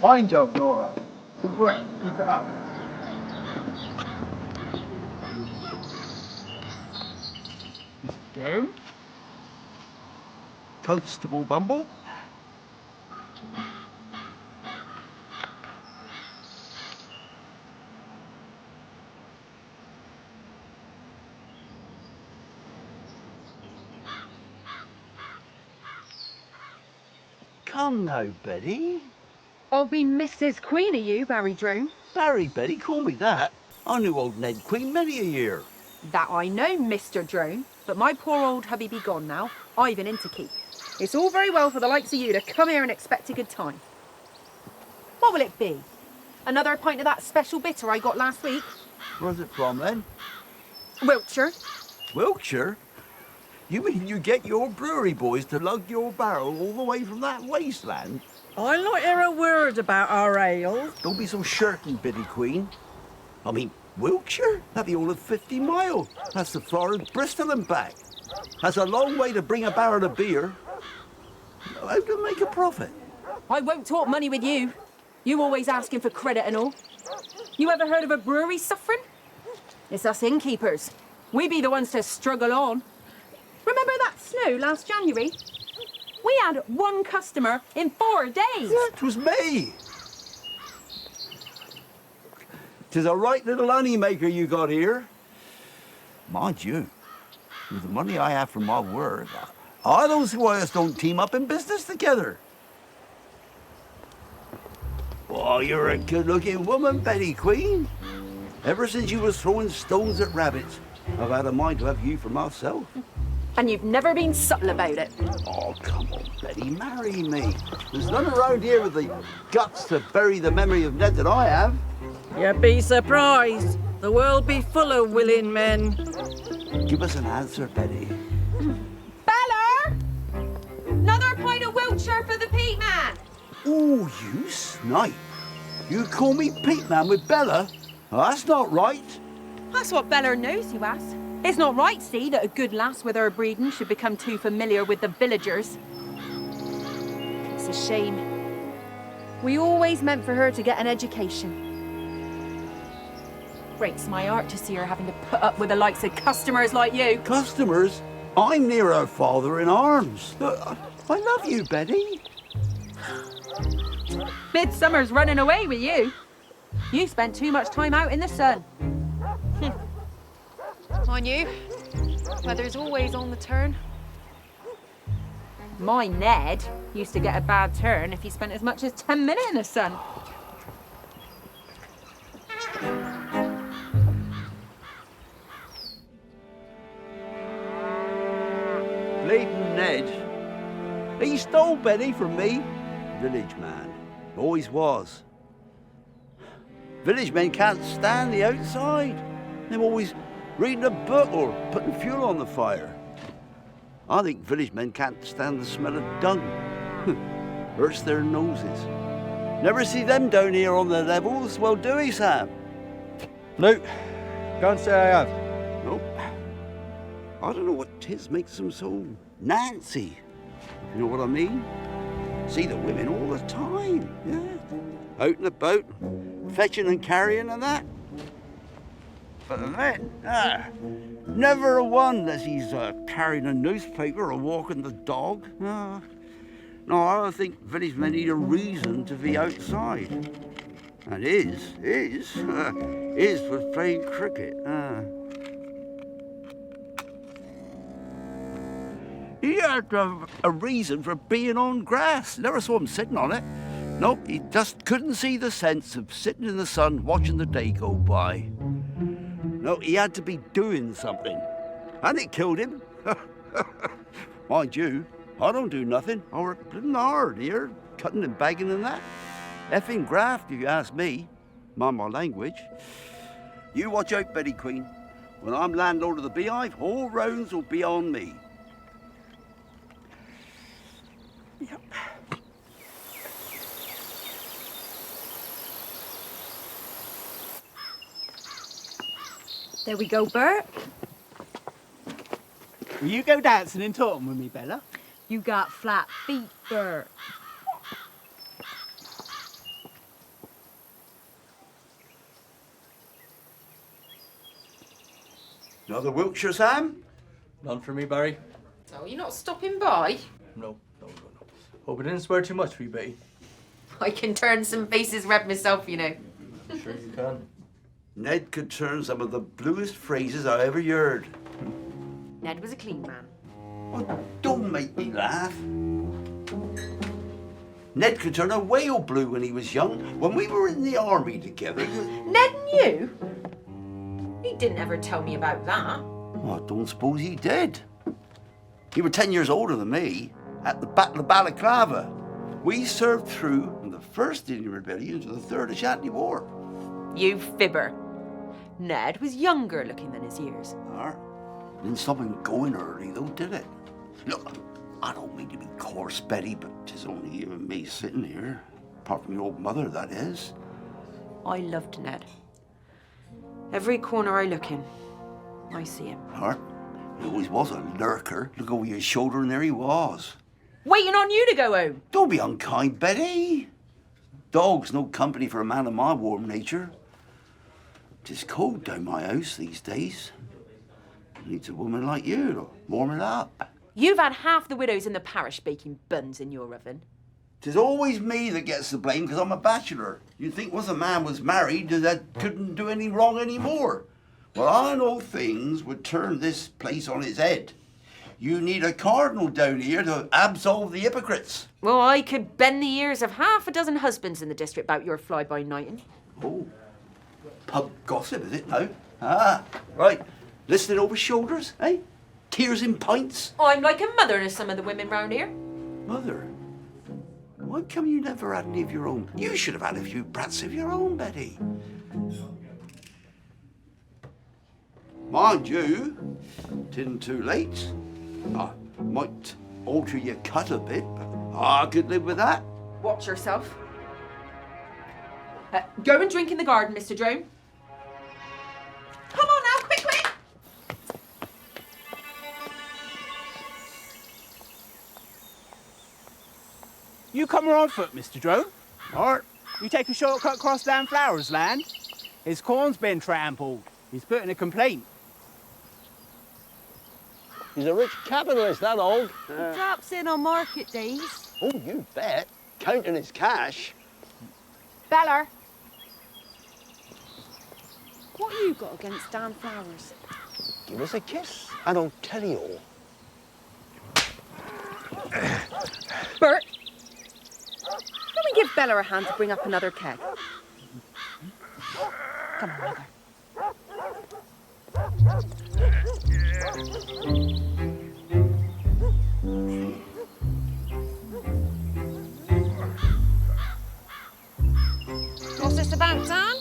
Fine job, Nora. Good work. Keep it up. Go. Constable Bumble. Come now, Betty. I'll be Mrs. Queen of you, Barry Drone. Barry, Betty, call me that. I knew old Ned Queen many a year. That I know, Mr. Drone. But my poor old hubby be gone now. I've an in to keep. It's all very well for the likes of you to come here and expect a good time. What will it be? Another pint of that special bitter I got last week? Where's it from, then? Wiltshire. Wiltshire? You mean you get your brewery boys to lug your barrel all the way from that wasteland? I like to hear a word about our ale. Don't be so shirky, Betty Queen. I mean, Wiltshire? That'd be all of 50 mile. That's the far as Bristol and back. That's a long way to bring a barrel of beer. How to make a profit? I won't talk money with you. You always asking for credit and all. You ever heard of a brewery suffering? It's us innkeepers. We be the ones to struggle on. Remember that snow last January? We had one customer in 4 days. That was me. 'Tis a right little honey maker you got here. Mind you, with the money I have from my work, I don't see why us don't team up in business together. Oh, you're a good-looking woman, Betty Queen. Ever since you was throwing stones at rabbits, I've had a mind to have you for myself. And you've never been subtle about it. Oh, come on, Betty, marry me. There's none around here with the guts to bury the memory of Ned that I have. You'd be surprised. The world be full of willing men. Give us an answer, Betty. Bella! Another pint of Wiltshire for the Pete Man. Ooh, you snipe. You call me Pete Man with Bella? Oh, that's not right. That's what Bella knows, you ass. It's not right, see, that a good lass with her breeding should become too familiar with the villagers. It's a shame. We always meant for her to get an education. Breaks my heart to see her having to put up with the likes of customers like you. Customers? I'm near her father in arms. I love you, Betty. Midsummer's running away with you. You spent too much time out in the sun. On you, weather's always on the turn. My Ned used to get a bad turn if he spent as much as 10 minutes in the sun. Bleeding Ned. He stole Betty from me. Village man. Always was. Village men can't stand the outside. They're always reading a book or putting fuel on the fire. I think village men can't stand the smell of dung. Hurts their noses. Never see them down here on the levels, well, do we, Sam? Luke, can't say I have. Nope. I don't know what 'tis makes them so Nancy. You know what I mean? See the women all the time, yeah. Out and about, fetching and carrying and that. But the men, never a one that he's carrying a newspaper or walking the dog. No, I think village men need a reason to be outside. And is for playing cricket. He had a reason for being on grass. Never saw him sitting on it. Nope, he just couldn't see the sense of sitting in the sun watching the day go by. No, he had to be doing something. And it killed him. Mind you, I don't do nothing. I work blooming hard here, cutting and bagging and that. Effing graft, if you ask me. Mind my language. You watch out, Betty Queen. When I'm landlord of the Beehive, all roads will be on me. Yep. There we go, Bert. Will you go dancing in Taunton with me, Bella? You got flat feet, Bert. Another Wiltshire, Sam? None for me, Barry. Oh, you're not stopping by? No. Hope I didn't swear too much for you, Betty. I can turn some faces red myself, you know. Sure you can. Ned could turn some of the bluest phrases I ever heard. Ned was a clean man. Oh, don't make me laugh. Ned could turn a whale blue when he was young, when we were in the army together. Ned and you? He didn't ever tell me about that. Oh, I don't suppose he did. He was 10 years older than me, at the Battle of Balaclava. We served through from the first Indian Rebellion to the Third Ashanti War. You fibber. Ned was younger looking than his years. Didn't stop him going early, though, did it? Look, I don't mean to be coarse, Betty, but 'tis only you and me sitting here. Apart from your old mother, that is. I loved Ned. Every corner I look in, I see him. Art, he always was a lurker. Look over your shoulder and there he was. Waiting on you to go home. Don't be unkind, Betty. Dog's no company for a man of my warm nature. 'Tis cold down my house these days. Needs a woman like you to warm it up. You've had half the widows in the parish baking buns in your oven. 'Tis always me that gets the blame because I'm a bachelor. You'd think once a man was married that couldn't do any wrong anymore. Well, I know things would turn this place on its head. You need a cardinal down here to absolve the hypocrites. Well, I could bend the ears of half a dozen husbands in the district about your fly-by-nighting. Oh, pub gossip, is it now? Ah, right. Listening over shoulders, eh? Tears in pints. I'm like a mother to some of the women round here. Mother, why come you never had any of your own? You should have had a few brats of your own, Betty. Mind you, tisn't too late. I might alter your cut a bit, but I could live with that. Watch yourself. Go and drink in the garden, Mr. Drone. Come on now, quick, quick! You come on foot, Mr. Drone. Art, You take a shortcut across Dan Flowers' land. His corn's been trampled. He's put in a complaint. He's a rich capitalist, that old. Drops in on market days. Oh, you bet. Counting his cash. Bella. What you got against Dan Flowers? Give us a kiss, and I'll tell you all. Bert. Can we give Bella a hand to bring up another keg? Come on, Mother. What's this about, Dan?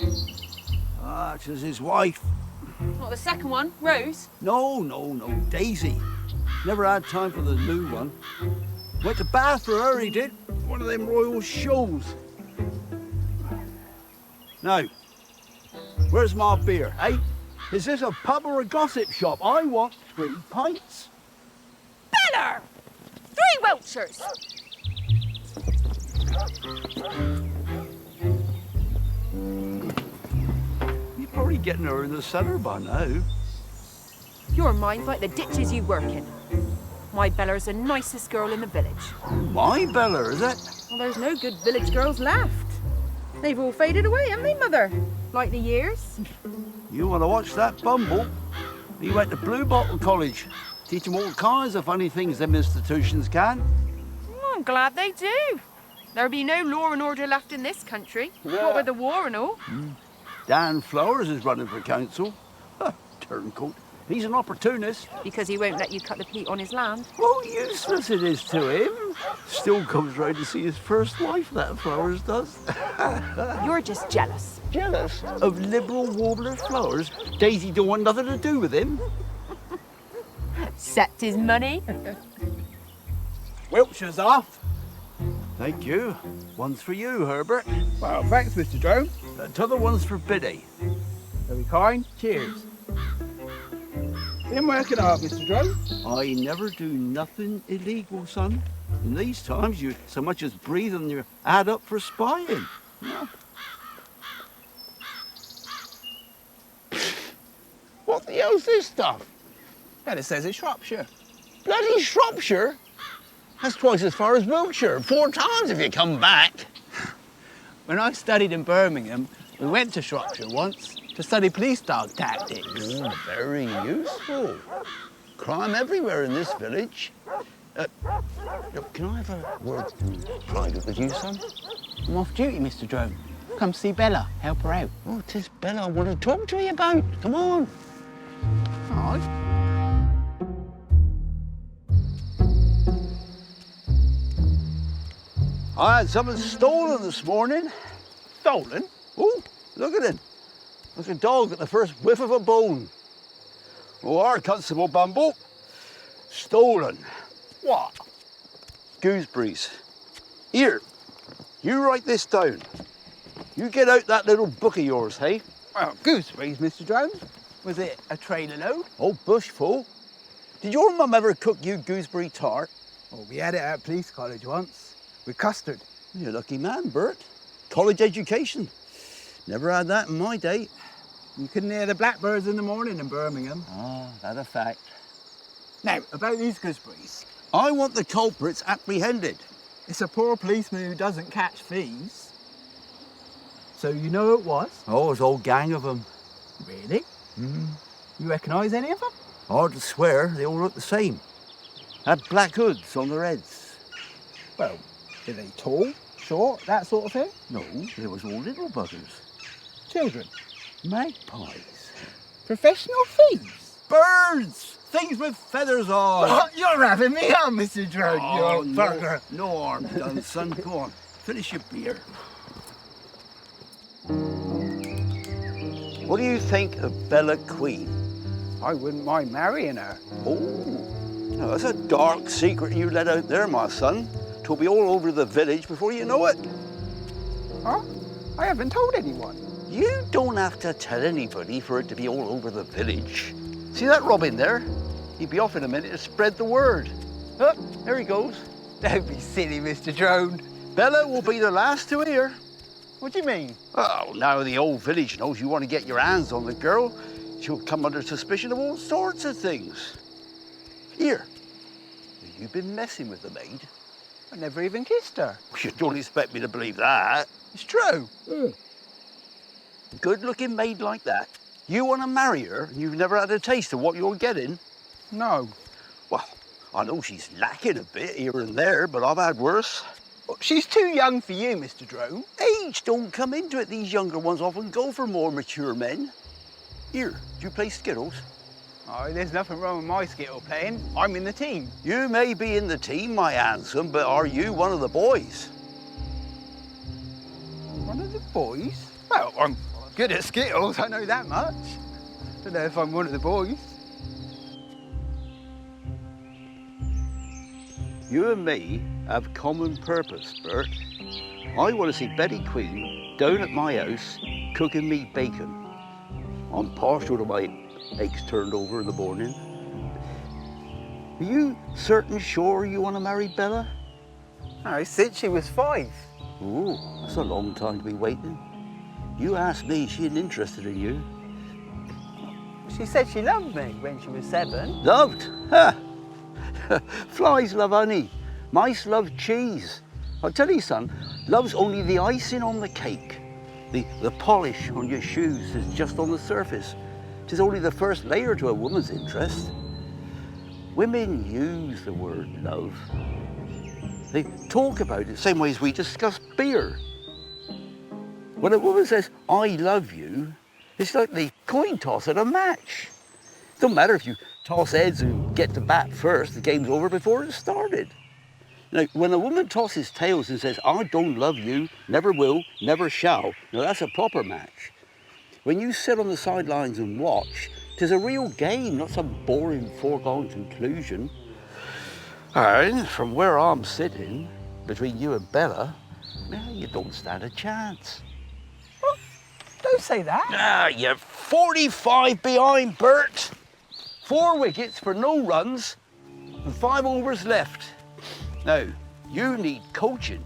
Ah, 'tis his wife. What, the second one? Rose? No, Daisy. Never had time for the new one. Went to Bath for her, he did. One of them royal shows. Now, where's my beer, eh? Is this a pub or a gossip shop? I want 3 pints. Bella! 3 Wiltshires! You're probably getting her in the cellar by now. Your mind's like the ditches you work in. My Bella's the nicest girl in the village. My Bella, is it? Well, there's no good village girls left. They've all faded away, haven't they, Mother? Like the years. You want to watch that bumble? He went to Blue Bottle College. Teach them all kinds of funny things them institutions can. Oh, I'm glad they do. There'll be no law and order left in this country. What with the war and all. Dan Flowers is running for council. Turncoat. He's an opportunist. Because he won't let you cut the peat on his land. Well, useless it is to him. Still comes round to see his first wife, that Flowers does. You're just jealous. Jealous? Of liberal warbler Flowers, Daisy don't want nothing to do with him. Except his money. Wiltshire's off. Thank you. One's for you, Herbert. Well, thanks, Mr. Drone. T'other one's for Biddy. Very kind. Cheers. Been working hard, Mr. Drone. I never do nothing illegal, son. In these times, you so much as breathe on your ad up for spying. Yeah. What the hell's this stuff? Well, it says it's Shropshire. Bloody Shropshire? That's twice as far as Wiltshire. 4 times if you come back. When I studied in Birmingham, we went to Shropshire once to study police dog tactics. Oh, very useful. Crime everywhere in this village. Look, can I have a word in private with you, son? I'm off duty, Mr. Drone. Come see Bella, help her out. Oh, 'tis Bella I want to talk to you about. Come on. All right. I had something stolen this morning. Stolen? Oh, look at it. Like a dog at the first whiff of a bone. Oh, our Constable Bumble. Stolen. What? Gooseberries. Here, you write this down. You get out that little book of yours, hey? Well, gooseberries, Mr. Drone. Was it a trailer load? Oh, bushful. Did your mum ever cook you gooseberry tart? Well, we had it at police college once with custard. You're a lucky man, Bert. College education. Never had that in my day. You couldn't hear the blackbirds in the morning in Birmingham. Ah, that a fact. Now, about these gooseberries. I want the culprits apprehended. It's a poor policeman who doesn't catch thieves. So you know who it was? Oh, there's a whole gang of them. Really? You recognise any of them? Hard to swear, they all look the same. Had black hoods on their heads. Well, are they tall, short, that sort of thing? No, they was all little buggers. Children? Magpies. Professional thieves? Birds! Things with feathers on! You're having me on, Mr. Drone, Oh, you no, bugger. no harm done, son. Go on, finish your beer. What do you think of Bella Queen? I wouldn't mind marrying her. Oh, now that's a dark secret you let out there, my son. 'Twill be all over the village before you know it. Huh? I haven't told anyone. You don't have to tell anybody for it to be all over the village. See that Robin there? He'd be off in a minute to spread the word. Oh, there he goes. Don't be silly, Mr. Drone. Bella will be the last to hear. What do you mean? Oh, now the old village knows you want to get your hands on the girl. She'll come under suspicion of all sorts of things. Here, you've been messing with the maid. I never even kissed her. You don't expect me to believe that. It's true. Good-looking maid like that. You want to marry her and you've never had a taste of what you're getting? No. Well, I know she's lacking a bit here and there, but I've had worse. She's too young for you, Mr. Drone. Age don't come into it. These younger ones often go for more mature men. Here, do you play Skittles? Oh, there's nothing wrong with my skittle playing. I'm in the team. You may be in the team, my handsome, but are you one of the boys? One of the boys? Well, I'm good at skittles, I know that much. Don't know if I'm one of the boys. You and me have common purpose, Bert. I want to see Betty Queen down at my house cooking me bacon. I'm partial to my eggs turned over in the morning. Are you certain sure you want to marry Bella? No, since she was 5. Ooh, that's a long time to be waiting. You asked me, she ain't interested in you. She said she loved me when she was 7. Loved? Ha! Flies love honey, mice love cheese. I'll tell you, son, love's only the icing on the cake. The polish on your shoes is just on the surface. 'Tis only the first layer to a woman's interest. Women use the word love. They talk about it the same way as we discuss beer. When a woman says, I love you, it's like the coin toss at a match. It don't matter if you toss heads and get to bat first, the game's over before it started. Now, when a woman tosses tails and says, I don't love you, never will, never shall, now that's a proper match. When you sit on the sidelines and watch, 'tis a real game, not some boring foregone conclusion. And from where I'm sitting, between you and Bella, well, you don't stand a chance. Don't say that. Ah, you're 45 behind, Bert. 4 wickets for no runs and 5 overs left. Now, you need coaching.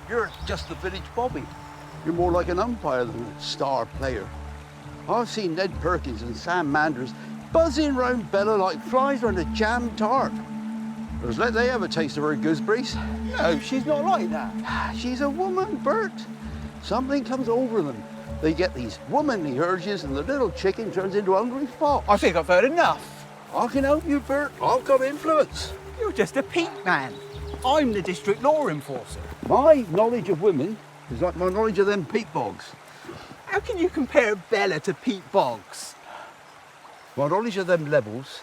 You're just the village bobby. You're more like an umpire than a star player. I've seen Ned Perkins and Sam Manders buzzing round Bella like flies round a jam tart. Just let they have a taste of her gooseberries. No, she's not like that. She's a woman, Bert. Something comes over them. They get these womanly urges and the little chicken turns into a hungry fox. I think I've heard enough. I can help you, Bert. I've got influence. You're just a peak man. I'm the district law enforcer. My knowledge of women is like my knowledge of them peat bogs. How can you compare Bella to Pete Boggs? My knowledge of them levels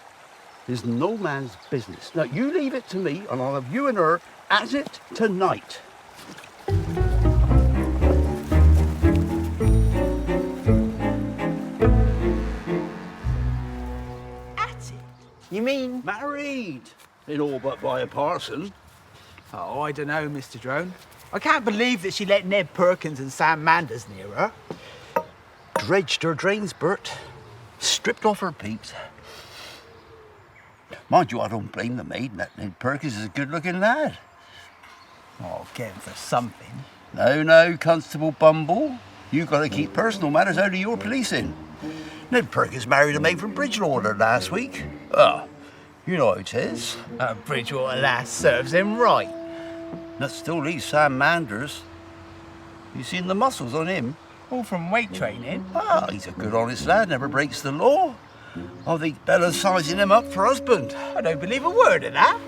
is no man's business. Now, you leave it to me, and I'll have you and her at it tonight. At it? You mean? Married, in all but by a parson. Oh, I don't know, Mr. Drone. I can't believe that she let Ned Perkins and Sam Manders near her. Dredged her drains, Bert. Stripped off her peeps. Mind you, I don't blame the maid. That Ned Perkins is a good-looking lad. Oh, get him for something. No, Constable Bumble. You've got to keep personal matters out of your policing. Ned Perkins married a maid from Bridgewater last week. Ah, you know how it is. Bridgewater lass serves him right. That still leaves Sam Manders. You seen the muscles on him? All from weight training. Ah, he's a good honest lad, never breaks the law. I think Bella's sizing him up for husband. I don't believe a word of that.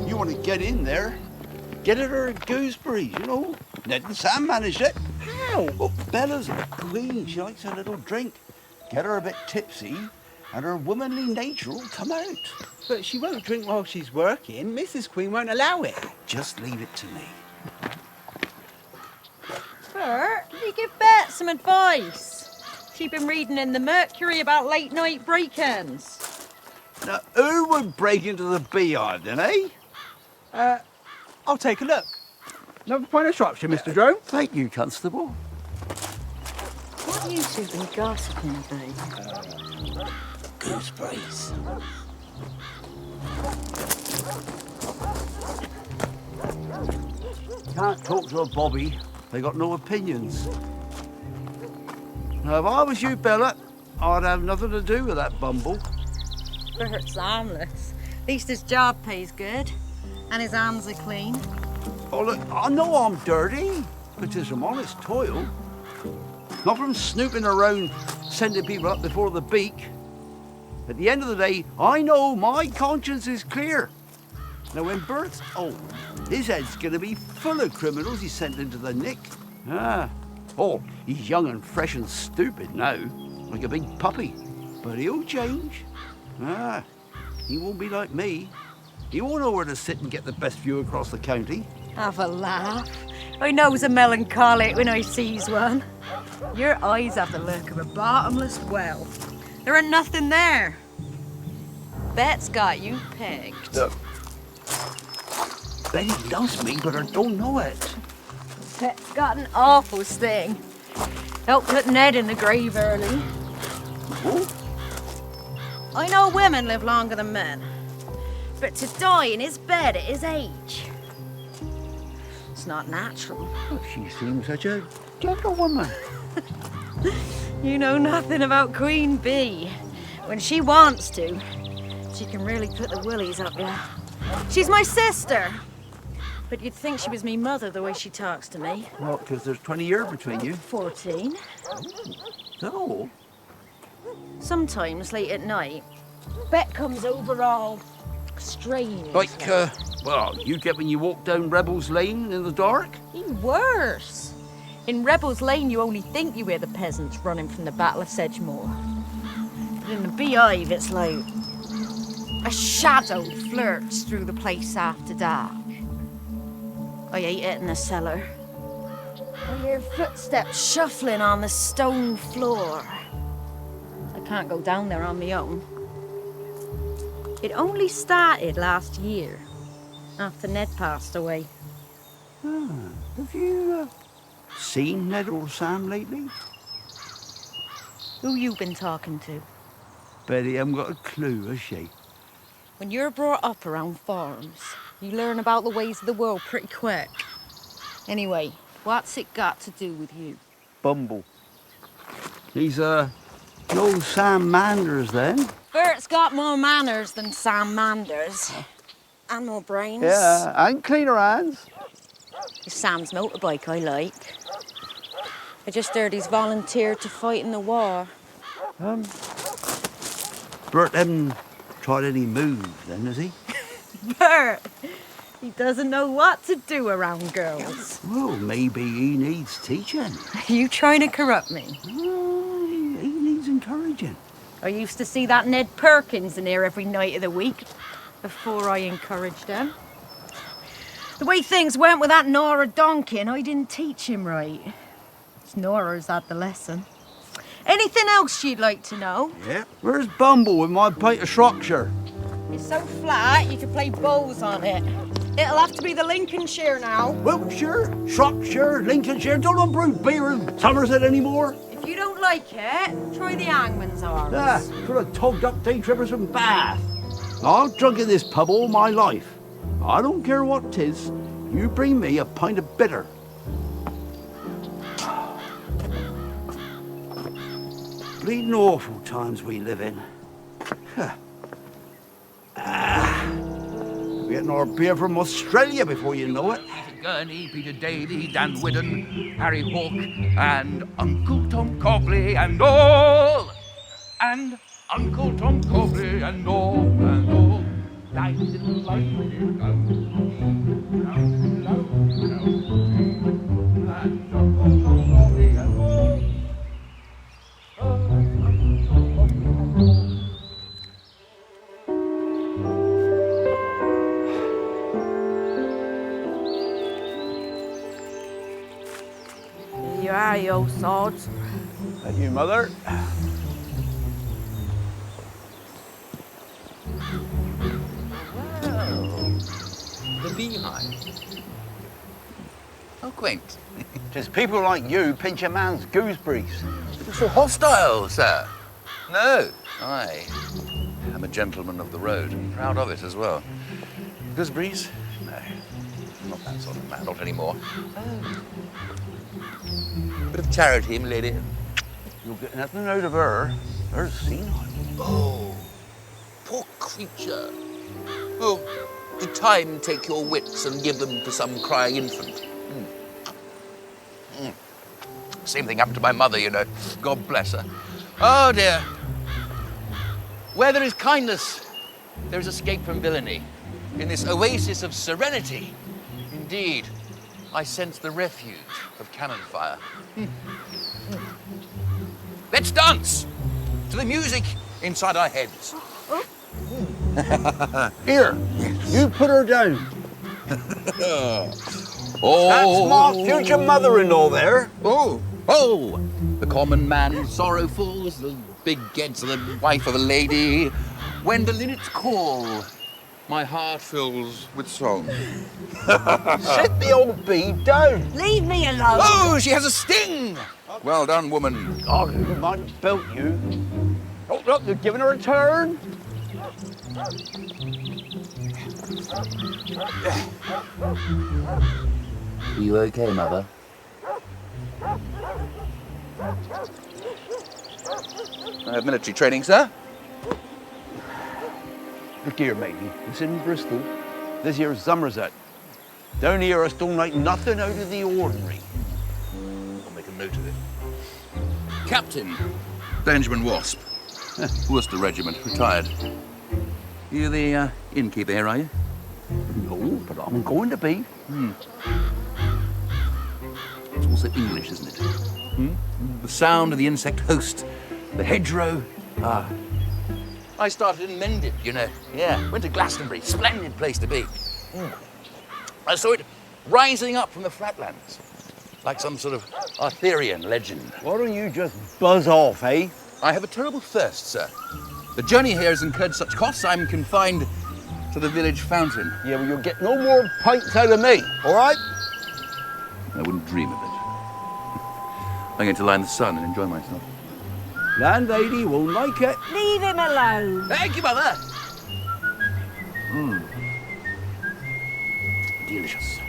You want to get in there? Get at her gooseberries, you know. Ned and Sam managed it. How? Oh, Bella's a queen. She likes a little drink. Get her a bit tipsy, and her womanly nature will come out. But she won't drink while she's working. Mrs. Queen won't allow it. Just leave it to me. Bert, you give Bet some advice. She's been reading in the Mercury about late night break-ins. Now, who would break into the beehive then, eh? I'll take a look. Another point of Shropshire, Mr. Drone. Thank you, Constable. What have you two been gossiping about? Gooseberries. Can't talk to a bobby. They got no opinions. Now, if I was you, Bella, I'd have nothing to do with that Bumble. Bert's harmless. At least his job pays good. And his hands are clean. Oh, look, I know I'm dirty, but it's from honest toil. Not from snooping around, sending people up before the beak. At the end of the day, I know my conscience is clear. Now, when Bert's old, his head's going to be full of criminals he's sent into the nick. Oh, he's young and fresh and stupid now, like a big puppy. But he'll change. He won't be like me. He won't know where to sit and get the best view across the county. Have a laugh. I knows a melancholic when I sees one. Your eyes have the look of a bottomless well. There ain't nothing there. Bet's got you pegged. Look, Betty loves me, but I don't know it. Bet's got an awful sting. Helped put Ned in the grave early. Oh, I know women live longer than men. But to die in his bed at his age, it's not natural. she seems such a gentlewoman. You know nothing about Queen Bee. When she wants to, she can really put the willies up you. She's my sister. But you'd think she was me mother the way she talks to me. Well, because there's 20 years between you. 14. So, Sometimes late at night, Bet comes over all strange. like, well, you get when you walk down Rebels Lane in the dark? Even worse. In Rebels Lane, you only think you hear the peasants running from the Battle of Sedgemoor. But in the Beehive, it's like a shadow flirts through the place after dark. I ate it in the cellar. I hear footsteps shuffling on the stone floor. I can't go down there on my own. It only started last year, after Ned passed away. Have you seen Ned or Sam lately? Who you been talking to? Betty haven't got a clue, has she? When you're brought up around farms, you learn about the ways of the world pretty quick. Anyway, what's it got to do with you? Bumble. He's, no Sam Manders, then? Bert's got more manners than Sam Manders. And more brains. Yeah, and cleaner hands. It's Sam's motorbike I like. I just heard he's volunteered to fight in the war. Bert hasn't tried any move, then, has he? Bert! He doesn't know what to do around girls. Well, maybe he needs teaching. Are you trying to corrupt me? He needs encouraging. I used to see that Ned Perkins in here every night of the week before I encouraged him. The way things went with that Nora Donkin, I didn't teach him right. It's Nora's had the lesson. Anything else you'd like to know? Yeah. Where's Bumble with my pint of Shropshire? It's so flat, you could play bowls on it. It'll have to be the Lincolnshire now. Wiltshire, Shropshire, Lincolnshire. Don't brew beer in Somerset anymore. If you don't like it, try the Hangman's Arms. Ah, could have togged up day trippers from Bath. I've drunk in this pub all my life. I don't care what 'tis. You bring me a pint of bitter. Bleeding awful times we live in. We're getting our beer from Australia before you know it. Peter Gurney, Peter Davey, Dan Whiddon, Harry Hawke, and Uncle Tom Copley and all. And Uncle Tom Copley and all, and all. Life is life when it goes. And Uncle Tom Copley and all. You are, you old sods. That you, Mother? The beehive. How quaint. Tis people like you pinch a man's gooseberries. So hostile, sir. No, I am a gentleman of the road, and proud of it as well. Gooseberries? No, I'm not that sort of man, not anymore. Oh. Bit of charity, milady. You'll get nothing out of her. Her's senile. Oh, poor creature. Oh, do time take your wits and give them to some crying infant? Same thing happened to my mother, you know. God bless her. Oh, dear. Where there is kindness, there is escape from villainy. In this oasis of serenity, indeed, I sense the refuge of cannon fire. Let's dance to the music inside our heads. Here, you put her down. Oh, That's my future mother-in-law there. Oh, the common man sorrowful as the big geds of the wife of a lady. When the linnets call, my heart fills with song. Sit the old bee down. Leave me alone. Oh, she has a sting! Well done, woman. God, who might have built you? Oh, look, they're giving her a turn. Are you okay, Mother? I have military training, sir. Look here, matey. It's in Bristol. This here's Somerset. Down here, us don't like nothing out of the ordinary. I'll make a note of it. Captain Benjamin Wasp, Worcester Regiment, retired. You're the innkeeper here, are you? No, but I'm going to be. It's also English, isn't it? The sound of the insect host, the hedgerow. Ah. I started in Mendip, you know. Yeah, went to Glastonbury, splendid place to be. I saw it rising up from the flatlands, like some sort of Arthurian legend. Why don't you just buzz off, eh? I have a terrible thirst, sir. The journey here has incurred such costs, I'm confined to the village fountain. Yeah, well, you'll get no more pints out of me, all right? I wouldn't dream of it. I'm going to lie in the sun and enjoy myself. Landlady won't like it. Leave him alone. Thank you, Mother. Delicious.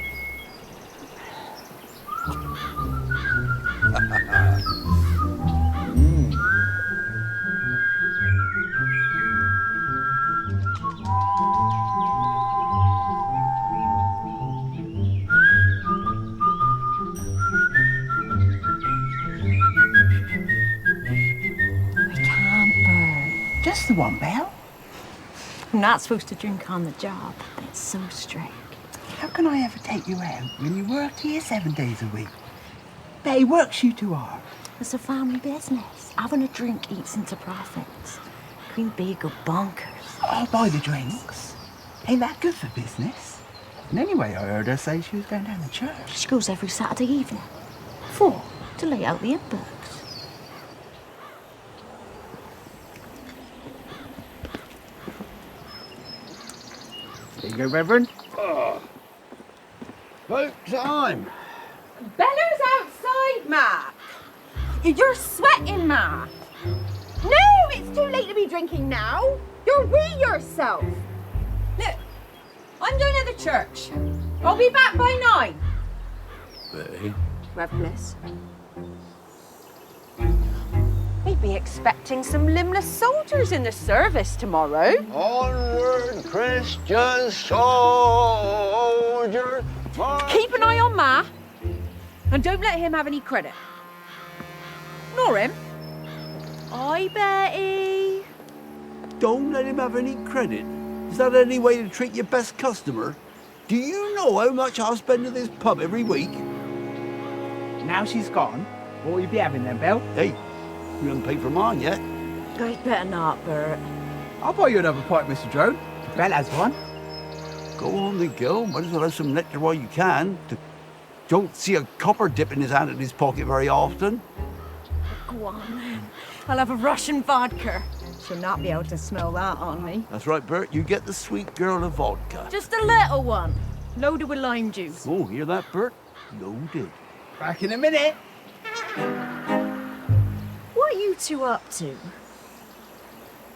We can't, Bert. Just the one, Belle. I'm not supposed to drink on the job. It's so strict. How can I ever take you out when you work here 7 days a week? Betty works you too hard. It's a family business. Having a drink eats into profits. Queen Bee go bonkers. I'll buy the drinks. Ain't that good for business? And anyway, I heard her say she was going down to church. She goes every Saturday evening. For? To lay out the in-books. There you go, Reverend. About time. Bella's outside, Ma. You're sweating, Ma. No, it's too late to be drinking now. You're wee yourself. Look, I'm going to the church. I'll be back by 9. Betty. Reverend Bliss. We'd be expecting some limbless soldiers in the service tomorrow. Onward, Christian soldier. Keep an eye on Ma. And don't let him have any credit. Nor him. Oi, Betty. Don't let him have any credit. Is that any way to treat your best customer? Do you know how much I spend at this pub every week? Now she's gone. What will you be having then, Belle? Hey, you haven't paid for mine yet. I'd better not, Bert. I'll buy you another pint, Mr. Drone. Belle has one. Go on, the girl. Might as well have some nectar while you can. Don't see a copper dip in his hand in his pocket very often. Go on, then. I'll have a Russian vodka. She'll not be able to smell that on me. That's right, Bert. You get the sweet girl of vodka. Just a little one. Loaded with lime juice. Oh, hear that, Bert? Loaded. Back in a minute. What are you two up to?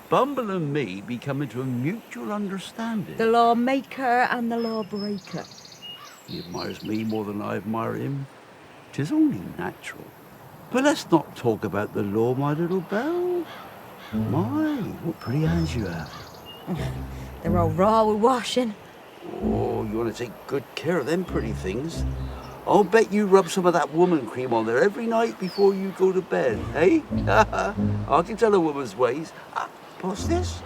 Bumble and me be coming to a mutual understanding. The lawmaker and the lawbreaker. He admires me more than I admire him. 'Tis only natural. But let's not talk about the law, my little Belle. My, what pretty hands you have. They're all raw with washing. Oh, you want to take good care of them pretty things. I'll bet you rub some of that woman cream on there every night before you go to bed, eh? I can tell a woman's ways. What's this?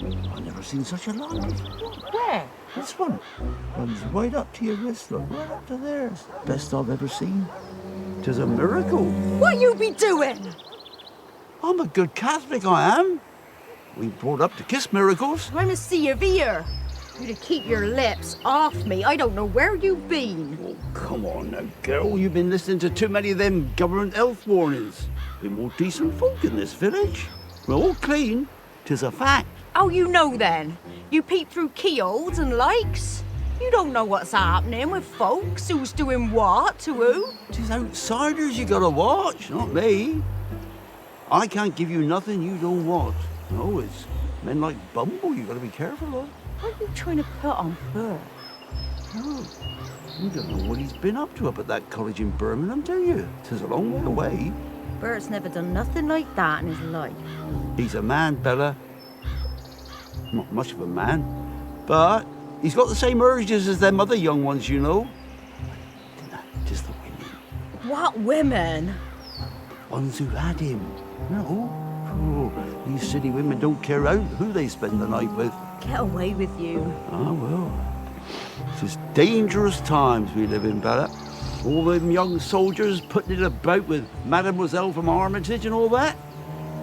I've never seen such a line before. Where? This one runs right up to your wrist, look, right up to there. It's the best I've ever seen. 'Tis a miracle. What you be doing? I'm a good Catholic, I am. We brought up to kiss miracles. I'm a C of ear. You to keep your lips off me. I don't know where you've been. Oh, come on now, girl. You've been listening to too many of them government health warnings. Been more decent folk in this village. We're all clean. 'Tis a fact. Oh, you know then. You peep through keyholes and likes. You don't know what's happening with folks, who's doing what to who. 'Tis outsiders you gotta watch, not me. I can't give you nothing you don't want. No, it's men like Bumble you gotta be careful of. What are you trying to put on Bert? No, you don't know what he's been up to up at that college in Birmingham, do you? 'Tis a long way away. Bert's never done nothing like that in his life. He's a man, Bella. Not much of a man, but he's got the same urges as them other young ones, you know. Just the women. What women? Ones who had him. No. Oh, these city women don't care out who they spend the night with. Get away with you. Ah, well. It's dangerous times we live in, Bella. All them young soldiers putting it about with Mademoiselle from Armitage and all that.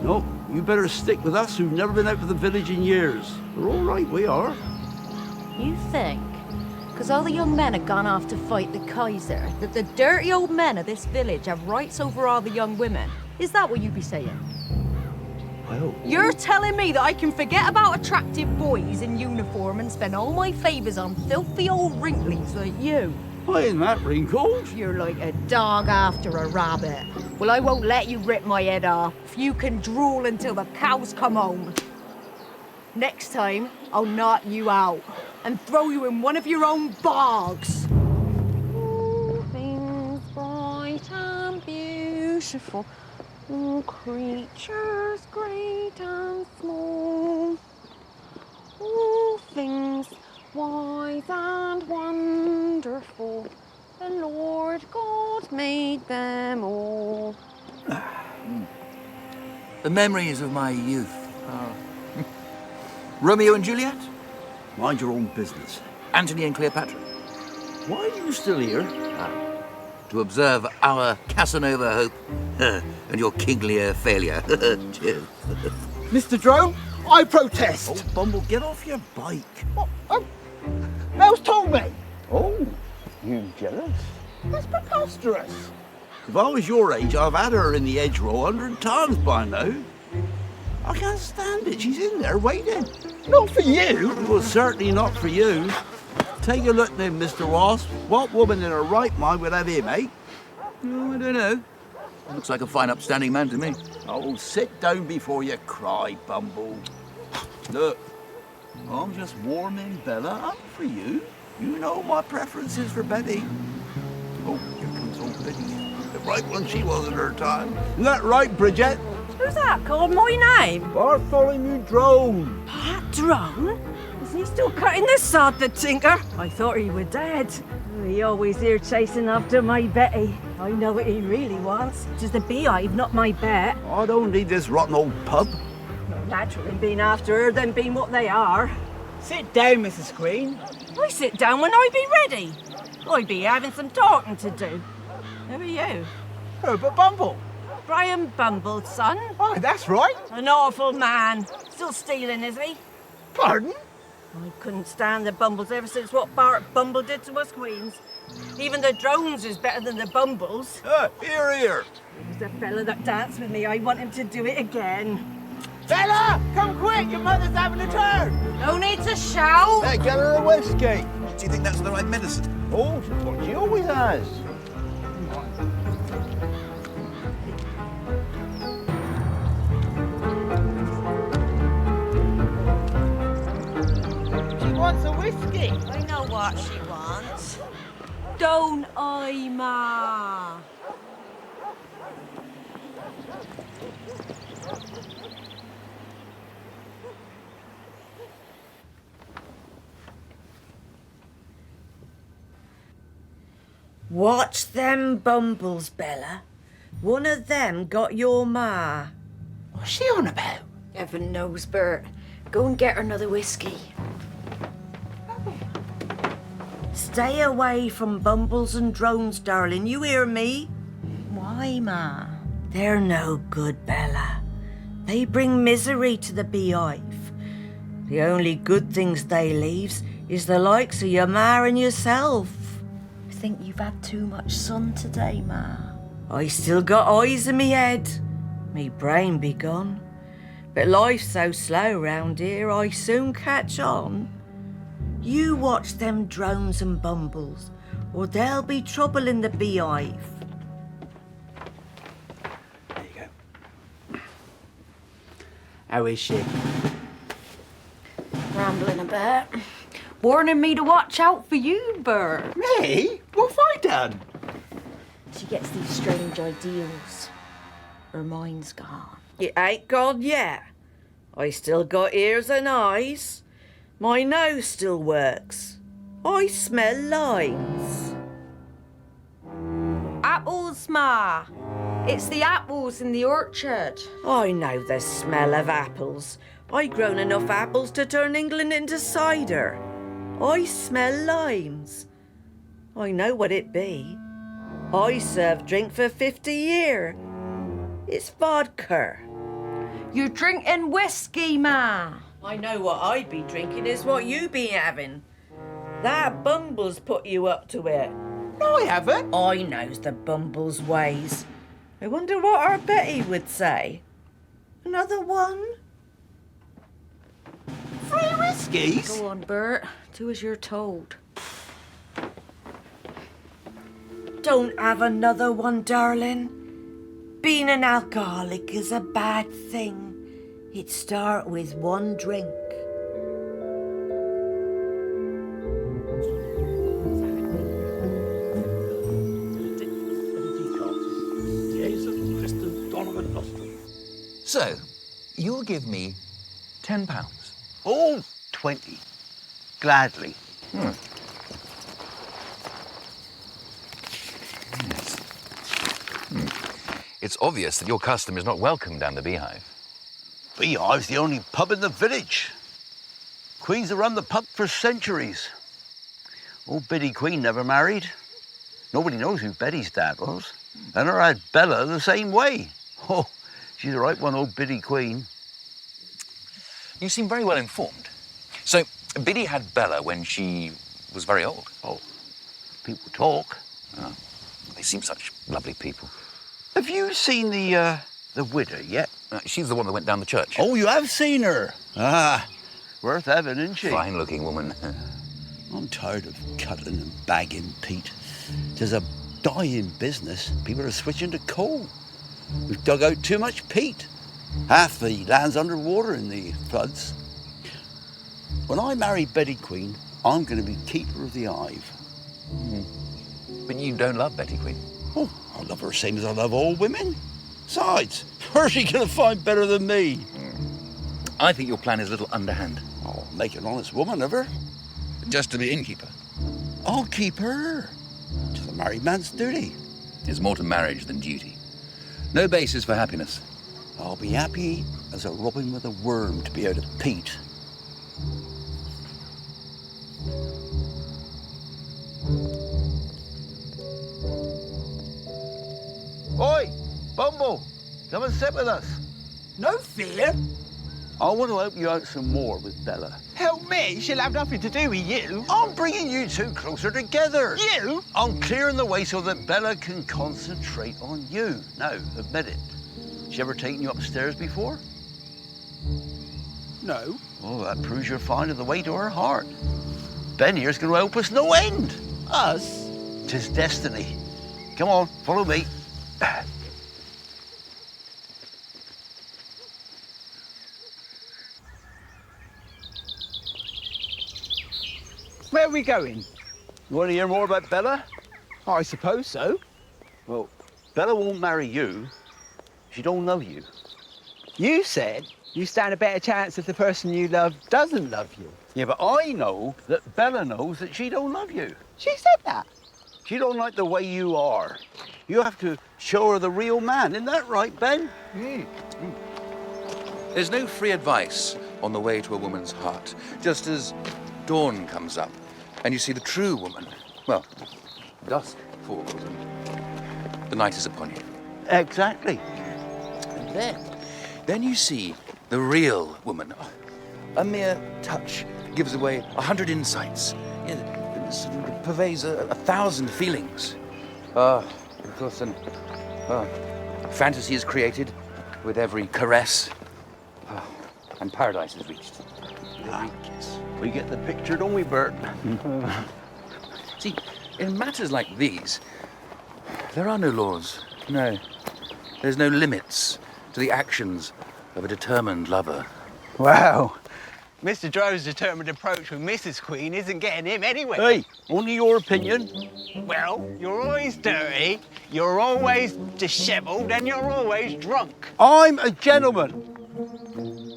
No, you better stick with us who've never been out of the village in years. We're all right, we are. You think? Because all the young men have gone off to fight the Kaiser, that the dirty old men of this village have rights over all the young women. Is that what you be saying? Well, You're telling me that I can forget about attractive boys in uniform and spend all my favours on filthy old wrinklies like you? why isn't that wrinkled? You're like a dog after a rabbit. Well, I won't let you rip my head off. You can drool until the cows come home. Next time, I'll knock you out and throw you in one of your own bogs. All things bright and beautiful, all creatures great and small, all things wise and wonderful, the Lord God made them all. The memories of my youth. Romeo and Juliet? Mind your own business. Antony and Cleopatra? Why are you still here? To observe our Casanova hope and your kinglier failure. Cheers. Mr. Drone, I protest. Oh, Bumble, get off your bike. Mel's told me. Oh, you jealous? That's preposterous. If I was your age, I've had her in the hedgerow 100 times by now. I can't stand it. She's in there waiting. Not for you. Well, certainly not for you. Take a look then, Mr. Wasp. What woman in her right mind would have him, eh? Oh, I don't know. Looks like a fine upstanding man to me. Oh, sit down before you cry, Bumble. Look, I'm just warming Bella up for you. You know my preferences for Betty. Oh, here comes old Betty. The right one she was in her time. Isn't that right, Bridget? Who's that called my name? Bartholomew Drone. That Drone? Is he still cutting the sod, the tinker? I thought he were dead. He always here chasing after my Betty. I know what he really wants. Just a beehive, not my bet. I don't need this rotten old pub. Naturally, being after her, then being what they are. Sit down, Mrs. Queen. I sit down when I be ready. I be having some talking to do. Who are you? Herbert Bumble. Brian Bumble's son. Oh, that's right. An awful man. Still stealing, is he? Pardon? I couldn't stand the Bumbles ever since what Bart Bumble did to us Queens. Even the Drones is better than the Bumbles. Here, here. It was the fella that danced with me. I want him to do it again. Bella, come quick. Your mother's having a turn. No need to shout. Hey, get her a whiskey. Do you think that's the right medicine? Oh, what she always has. She wants a whiskey. I know what she wants. Don't I, Ma? Watch them Bumbles, Bella. One of them got your ma. What's she on about? Heaven knows, Bert. Go and get her another whiskey. Stay away from Bumbles and Drones, darling. You hear me? Why, Ma? They're no good, Bella. They bring misery to the beehive. The only good things they leaves is the likes of your ma and yourself. I think you've had too much sun today, Ma. I still got eyes in me head. Me brain be gone. But life's so slow round here, I soon catch on. You watch them Drones and Bumbles, or there'll be trouble in the beehive. There you go. How is she? Rambling a bit. Warning me to watch out for you, Bert. Me? What have I done? She gets these strange ideals. Her mind's gone. It ain't gone yet. I still got ears and eyes. My nose still works. I smell limes. Apples, Ma. It's the apples in the orchard. I know the smell of apples. I grown enough apples to turn England into cider. I smell limes. I know what it be. I served drink for 50 year. It's vodka. You're drinking whiskey, Ma. I know what I be drinking is what you be having. That Bumbles put you up to it. No, I haven't. I knows the Bumbles' ways. I wonder what our Betty would say. Another one? 3 whiskies? Go on, Bert. Do as you're told. Don't have another one, darling. being an alcoholic is a bad thing. It starts with one drink. So, you'll give me £10. Oh, 20. Gladly. Yes. It's obvious that your custom is not welcome down the Beehive. Beehive's the only pub in the village. Queens have run the pub for centuries. Old Biddy Queen never married. Nobody knows who Betty's dad was. And her had Bella the same way. Oh, she's the right one, old Biddy Queen. You seem very well informed. So, Biddy had Bella when she was very old. Oh, people talk. Oh, they seem such lovely people. Have you seen the widow yet? She's the one that went down the church. Oh, you have seen her? Ah, worth having, isn't she? Fine-looking woman. I'm tired of cutting and bagging Pete. 'Tis a dying business. People are switching to coal. We've dug out too much peat. Half the land's underwater in the floods. When I marry Betty Queen, I'm going to be keeper of the hive. But you don't love Betty Queen. Oh, I love her same as I love all women. Besides, where's she going to find better than me? I think your plan is a little underhand. I'll make an honest woman of her. Just to be innkeeper. I'll keep her. It's a married man's duty. There's more to marriage than duty. No basis for happiness. I'll be happy as a robin with a worm to be out of peat. Oi, Bumble, come and sit with us. No fear. I want to help you out some more with Bella. Help me. She'll have nothing to do with you. I'm bringing you two closer together. You? I'm clearing the way so that Bella can concentrate on you. Now, admit it. She ever taken you upstairs before? No. Oh, that proves you're finding the way to her heart. Ben here's going to help us no end. Us? 'Tis destiny. Come on, follow me. Where are we going? You want to hear more about Bella? I suppose so. Well, Bella won't marry you. She don't love you. You said you stand a better chance if the person you love doesn't love you. Yeah, but I know that Bella knows that she don't love you. She said that. She don't like the way you are. You have to show her the real man. Isn't that right, Ben? There's no free advice on the way to a woman's heart. Just as dawn comes up and you see the true woman, well, dusk falls and the night is upon you. Exactly. And then you see the real woman. A mere touch gives away 100 insights. It sort of pervades 1,000 feelings. Of course, and fantasy is created with every caress, and paradise is reached with every kiss. We get the picture, don't we, Bert? See, in matters like these, there are no laws. No, there's no limits to the actions of a determined lover. Wow. Mr. Drove's determined approach with Mrs. Queen isn't getting him anywhere. Hey, only your opinion. Well, you're always dirty, you're always dishevelled, and you're always drunk. I'm a gentleman.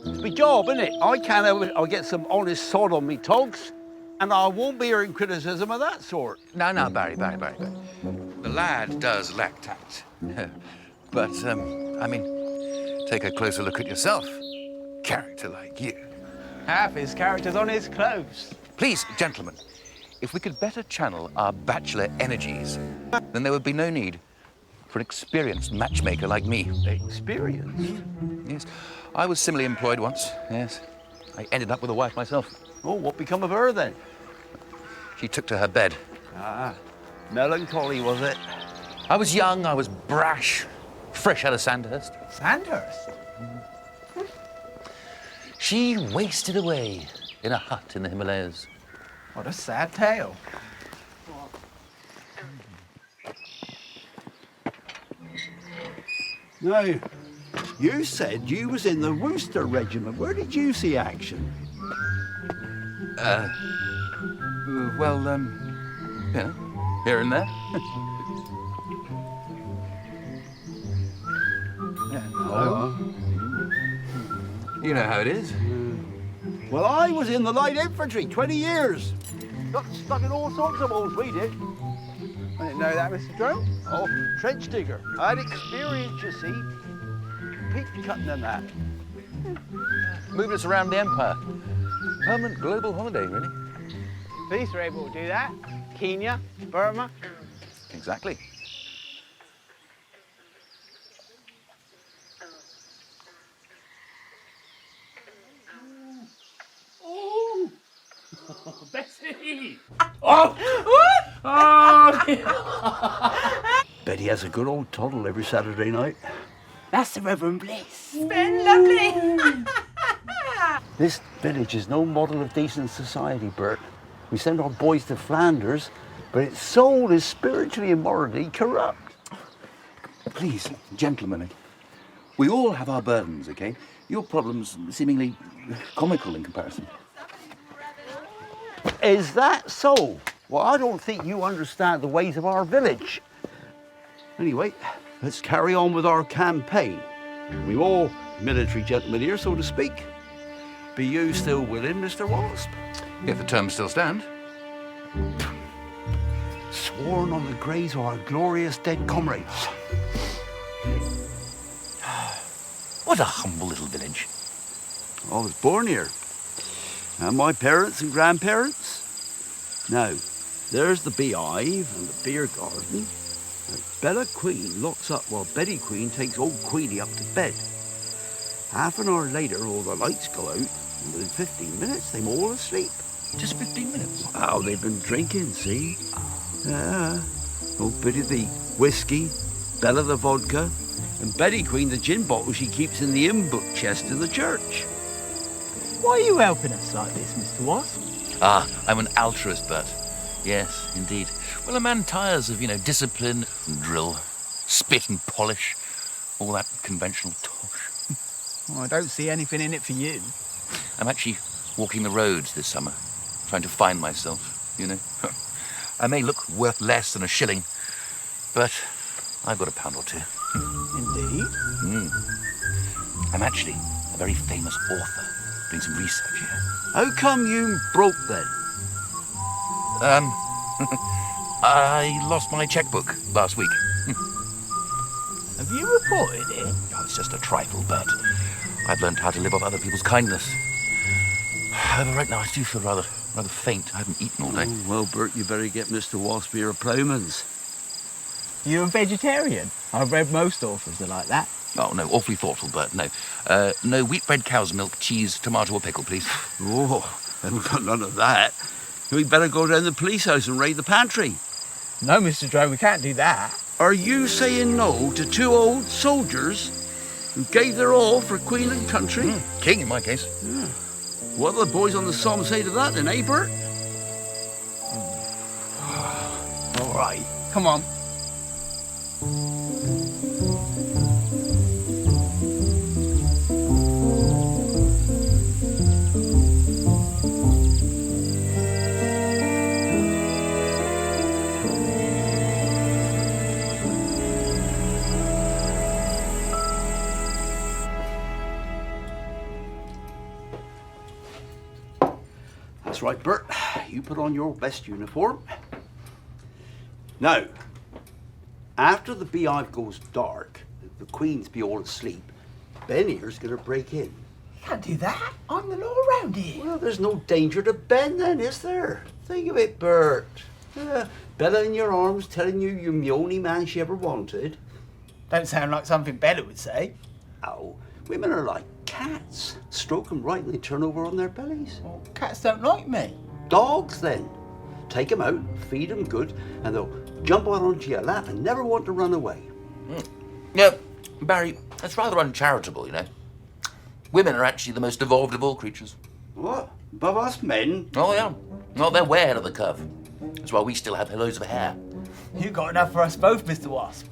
It's my job, isn't it? I can't have it. I'll get some honest sod on me togs, and I won't be hearing criticism of that sort. No, Barry. The lad does lack tact. But, I mean, take a closer look at yourself. Character like you. Half his character's on his clothes. Please, gentlemen, if we could better channel our bachelor energies, then there would be no need for an experienced matchmaker like me. Experience? Yes, I was similarly employed once, yes. I ended up with a wife myself. Oh, what become of her then? She took to her bed. Ah, melancholy, was it? I was young, I was brash, fresh out of Sandhurst. Sandhurst? She wasted away in a hut in the Himalayas. What a sad tale. Now, you said you was in the Worcester Regiment. Where did you see action? Well, here and there. You know how it is. Well, I was in the light infantry 20 years. Got stuck in all sorts of holes, we did. I didn't know that, Mr. Drone. Oh, trench digger. I had experience, you see. Peat cutting and that. Moving us around the empire. Permanent global holiday, really. Police are able to do that. Kenya, Burma. Exactly. Bessie! Betty has a good old toddle every Saturday night. That's the Reverend Bliss. Been lovely. This village is no model of decent society, Bert. We send our boys to Flanders, but its soul is spiritually and morally corrupt. Please, gentlemen, we all have our burdens, okay? Your problem's seemingly comical in comparison. Is that so? Well, I don't think you understand the ways of our village. Anyway, let's carry on with our campaign. We're all military gentlemen here, so to speak. Be you still willing, Mr. Wasp? If the terms still stand. Sworn on the graves of our glorious dead comrades. What a humble little village. I was born here. And my parents and grandparents. Now, there's the beehive and the beer garden. And Bella Queen locks up while Betty Queen takes old Queenie up to bed. Half an hour later, all the lights go out, and within 15 minutes, they're all asleep. Just 15 minutes? Oh, they've been drinking, see? Old Betty the whiskey, Bella the vodka, and Betty Queen the gin bottle she keeps in the hymn book chest in the church. Why are you helping us like this, Mr. Wasp? Ah, I'm an altruist, Bert. Yes, indeed. Well, a man tires of, discipline and drill, spit and polish, all that conventional tosh. Well, I don't see anything in it for you. I'm actually walking the roads this summer, trying to find myself, I may look worth less than a shilling, but I've got a pound or two. Indeed? I'm actually a very famous author, doing some research here. How come you broke then? I lost my checkbook last week. Have you reported it? Oh, it's just a trifle, Bert. I've learned how to live off other people's kindness. However, right now I do feel rather faint. I haven't eaten all day. Oh, well, Bert, you better get Mr. Wasp here a ploughman's. You're a vegetarian? I've read most authors are like that. Oh, no, awfully thoughtful, Bert, no. No wheat bread, cow's milk, cheese, tomato or pickle, please. Oh, haven't got none of that. We'd better go down to the police house and raid the pantry. No, Mr. Drone, we can't do that. Are you saying no to two old soldiers who gave their all for Queen and country? King, in my case. Yeah. What do the boys on the Somme say to that then, eh, Bert? All right, come on. That's right, Bert. You put on your best uniform. Now, after the beehive goes dark, the Queen's be all asleep, Ben here's gonna break in. You can't do that. I'm the law around here. Well, there's no danger to Ben then, is there? Think of it, Bert. Bella in your arms telling you you're the only man she ever wanted. Don't sound like something Bella would say. Oh, women are like cats. Stroke them right and they turn over on their bellies. Well, cats don't like me. Dogs, then. Take them out, feed them good, and they'll jump out onto your lap and never want to run away. No, Barry, that's rather uncharitable, Women are actually the most evolved of all creatures. What? Above us men? Oh, yeah. No, they're way ahead of the curve. That's why we still have loads of hair. You got enough for us both, Mr. Wasp.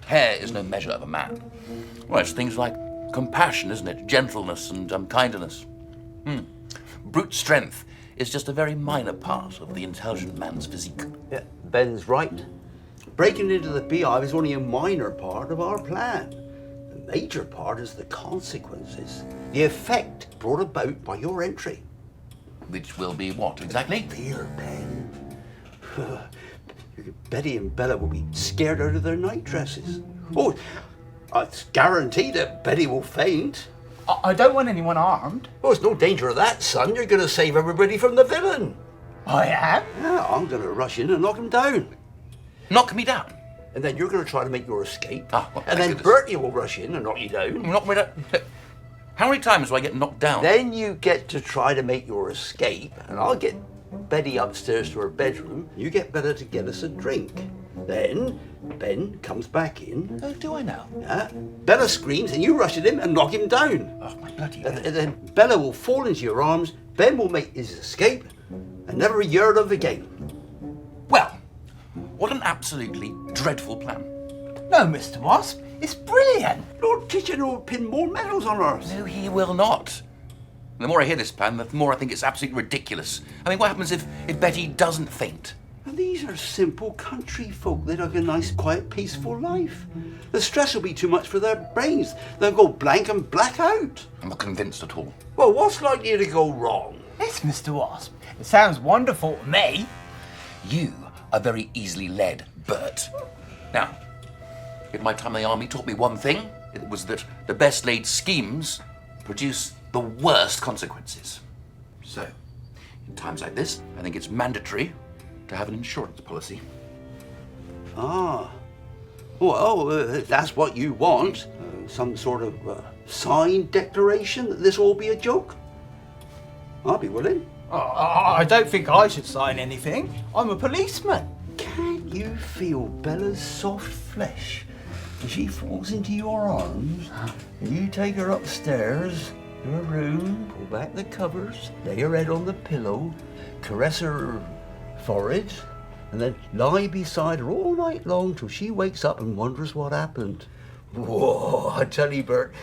Hair is no measure of a man. Well, it's things like compassion, isn't it? Gentleness and kindness. Brute strength is just a very minor part of the intelligent man's physique. Yeah, Ben's right. Breaking into the beehive is only a minor part of our plan. The major part is the consequences, the effect brought about by your entry. Which will be what, exactly? Fear, Ben. Betty and Bella will be scared out of their night dresses. Oh, it's guaranteed that Betty will faint. I don't want anyone harmed. Oh, there's no danger of that, son. You're going to save everybody from the villain. I am? Yeah, I'm going to rush in and knock him down. Knock me down? And then you're going to try to make your escape. Ah, well, and then goodness. Bertie will rush in and knock you down. Knock me down? How many times do I get knocked down? Then you get to try to make your escape, and I'll get Betty upstairs to her bedroom. You get Bella to get us a drink. Then Ben comes back in. Oh, do I now? Bella screams, and you rush at him and knock him down. Oh, my bloody And then Bella will fall into your arms. Ben will make his escape, and never be heard of again. Well, what an absolutely dreadful plan. No, Mr. Wasp. It's brilliant. Lord Kitchener will pin more medals on us. No, he will not. The more I hear this plan, the more I think it's absolutely ridiculous. I mean, what happens if Betty doesn't faint? And these are simple country folk. They like a nice, quiet, peaceful life. The stress will be too much for their brains. They'll go blank and black out. I'm not convinced at all. Well, what's likely to go wrong? Yes, Mr. Wasp. It sounds wonderful to me. You are very easily led, Bert. Now, if my time in the army taught me one thing, it was that the best laid schemes produce the worst consequences. So, in times like this, I think it's mandatory to have an insurance policy. Ah. Well, that's what you want. Some sort of signed declaration that this will be a joke? I'll be willing. I don't think I should sign anything. I'm a policeman. Can't you feel Bella's soft flesh as she falls into your arms? And you take her upstairs to her room, pull back the covers, lay her head on the pillow, caress her forehead, and then lie beside her all night long till she wakes up and wonders what happened. Whoa, I tell you, Bert,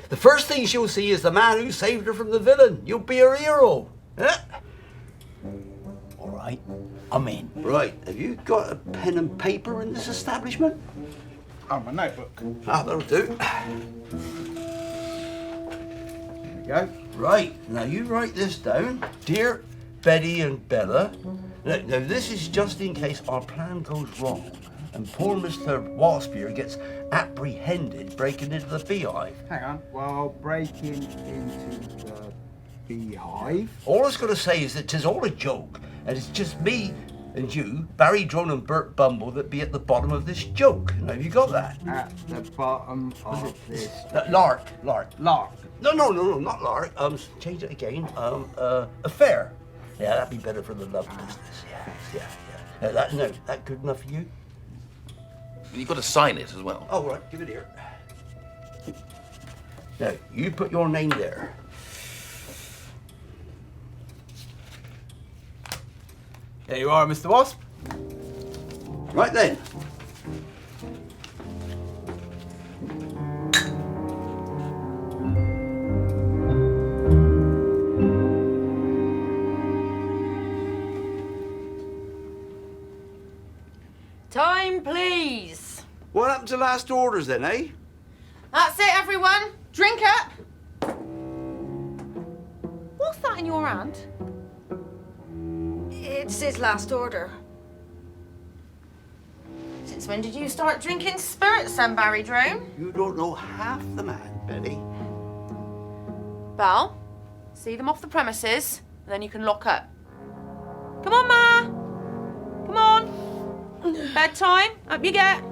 the first thing she'll see is the man who saved her from the villain. You'll be her hero. Eh? All right, I'm in. Right, have you got a pen and paper in this establishment? Oh, my notebook. Ah, that'll do. There we go. Right, now you write this down. Dear Betty and Bella. Now, this is just in case our plan goes wrong and poor Mr. Wasp here gets apprehended breaking into the beehive. Hang on. Well, breaking into the beehive. All I was going to say is that 'tis all a joke, and it's just me and you, Barry Drone and Bert Bumble, that be at the bottom of this joke. Now, have you got that? At the bottom of this. Lark. Lark. No, not Lark. Change it again. Affair. Yeah, that'd be better for the love business. Yeah. That good enough for you? You've got to sign it as well. Oh, right, give it here. Now, you put your name there. There you are, Mr. Wasp. Right then. Time, please. What happened to last orders then, eh? That's it, everyone. Drink up. What's that in your hand? It's his last order. Since when did you start drinking spirits, then, Barry Drone? You don't know half the man, Betty. Belle, see them off the premises, and then you can lock up. Come on, Ma. Come on. Bedtime. Up you get.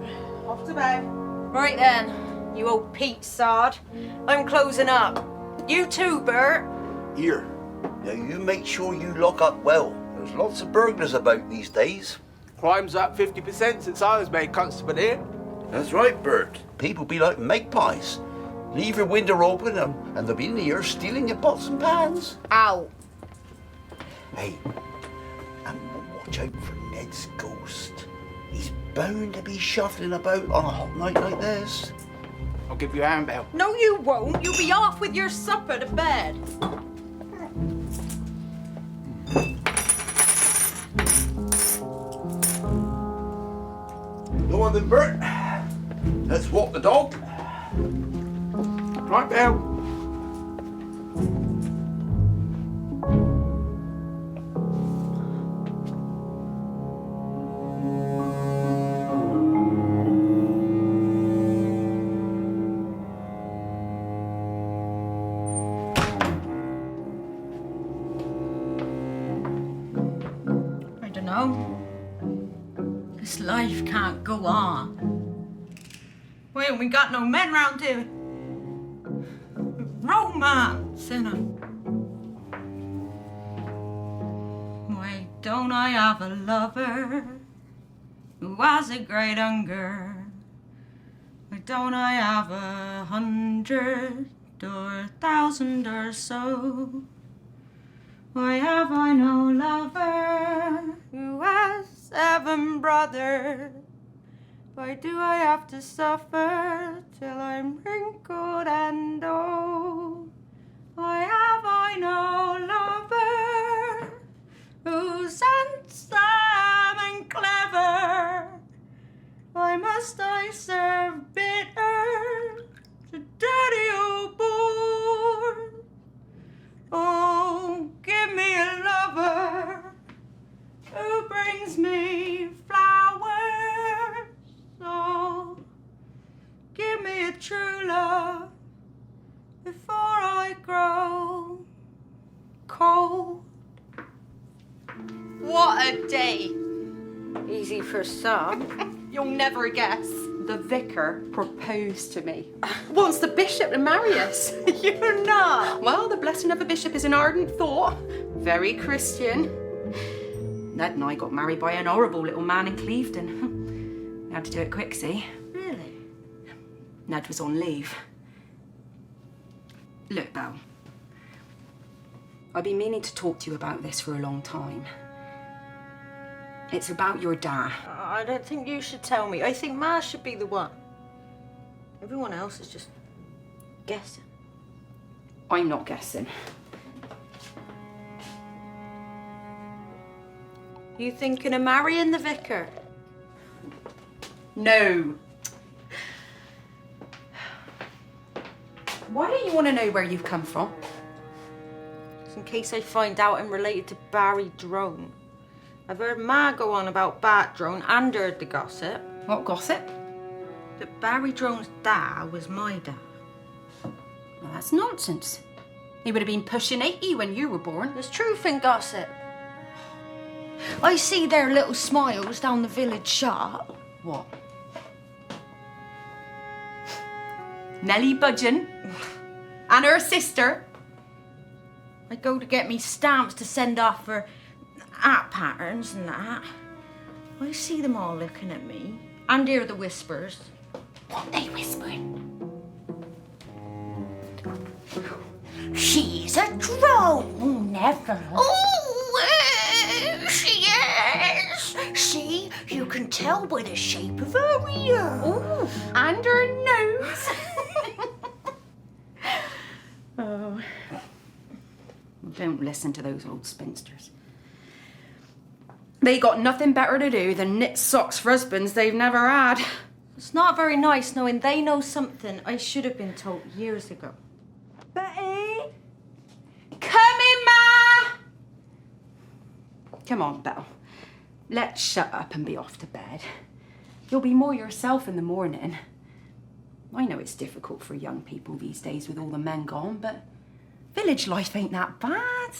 Off to bed. Right then, you old Pete Sard. I'm closing up. You too, Bert. Here. Now, you make sure you lock up well. There's lots of burglars about these days. Crime's up 50% since I was made constable here. That's right, Bert. People be like magpies. Leave your window open and they'll be in here stealing your pots and pans. Ow. Hey, and watch out for Ned's ghost. He's bound to be shuffling about on a hot night like this. I'll give you a hand, Belle. No, you won't. You'll be off with your supper to bed. Go on then, Bert. Let's walk the dog. Right, Belle. I don't know. This life can't go on. We ain't got no men round here. Romance, innit? Why don't I have a lover who has a great hunger? Why don't I have 100 or 1,000 or so? Why have I no lover who has 7 brothers? Why do I have to suffer till I'm wrinkled and old? Why have I no lover who's handsome and clever? Why must I serve bitter to dirty old boors? Oh, give me a lover who brings me flowers. Oh, give me a true love before I grow cold. What a day! Easy for some. You'll never guess. The vicar proposed to me. Wants the bishop to marry us. You're not. Well, the blessing of a bishop is an ardent thought. Very Christian. Ned and I got married by an horrible little man in Clevedon. We had to do it quick, see? Really? Ned was on leave. Look, Belle. I've been meaning to talk to you about this for a long time. It's about your dad. I don't think you should tell me. I think Ma should be the one. Everyone else is just guessing. I'm not guessing. You thinking of marrying the vicar? No. Why don't you want to know where you've come from? Just in case I find out I'm related to Barry Drone. I've heard Ma go on about Bat Drone and heard the gossip. What gossip? That Barry Drone's dad was my dad. Well, that's nonsense. He would have been pushing 80 when you were born. There's truth in gossip. I see their little smiles down the village shop. What? Nellie Budgeon and her sister. I go to get me stamps to send off for hat patterns and that. I see them all looking at me and hear the whispers. What they whispering? She's a drone, never. Oh, she is. See, you can tell by the shape of her ear. Ooh, and her nose. Oh. Don't listen to those old spinsters. They got nothing better to do than knit socks for husbands they've never had. It's not very nice knowing they know something I should have been told years ago. Betty? Come in, Ma! Come on, Belle. Let's shut up and be off to bed. You'll be more yourself in the morning. I know it's difficult for young people these days with all the men gone, but village life ain't that bad.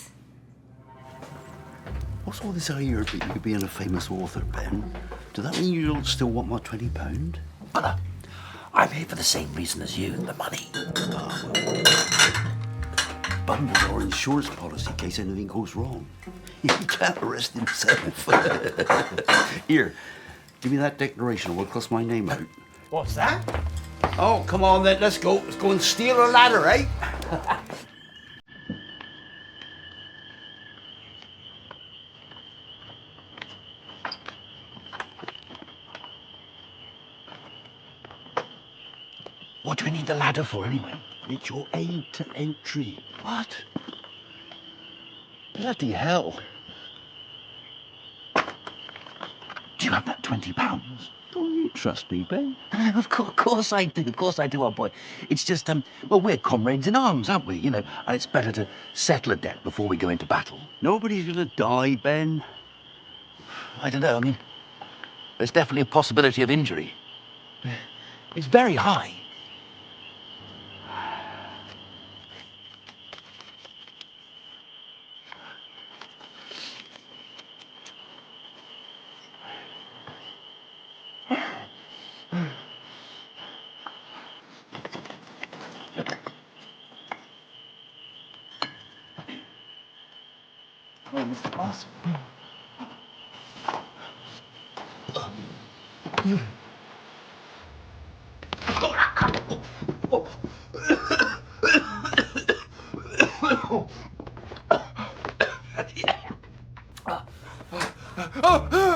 What's all this I heard about you being a famous author, Ben? Does that mean you don't still want my £20? Mother, I'm here for the same reason as you, the money. Bundle our insurance policy in case anything goes wrong. He can't arrest himself. Here, give me that declaration. We'll cross my name out. What's that? Oh, come on then. Let's go. Let's go and steal a ladder, eh? What do we need the ladder for, anyway? It's your aid to entry. What? Bloody hell. Do you have that £20? Don't you trust me, Ben? Of course I do. Of course I do, old boy. It's just, well, we're comrades in arms, aren't we? You know, and it's better to settle a debt before we go into battle. Nobody's gonna die, Ben. I don't know. I mean, there's definitely a possibility of injury. It's very high. Oh, Mr. Boss.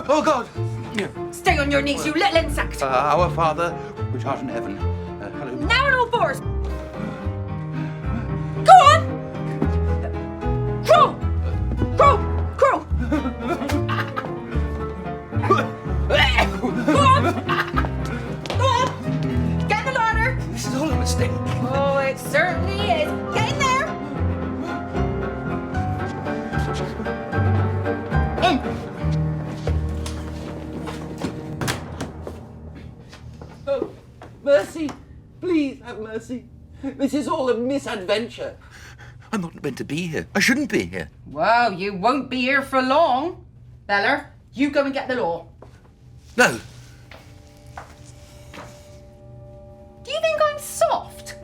Oh, God! Stay on your knees, you little insect! Our Father, which art in heaven. Hello. Now on all fours! Go on! Crawl! Crawl! Crawl! Go on! Go on! Get in the ladder! This is all a mistake. Oh, it certainly is. Get in there! In! Oh, mercy! Please have mercy. This is all a misadventure. I'm not meant to be here. I shouldn't be here. Well, you won't be here for long. Beller, you go and get the law. No. Do you think I'm soft?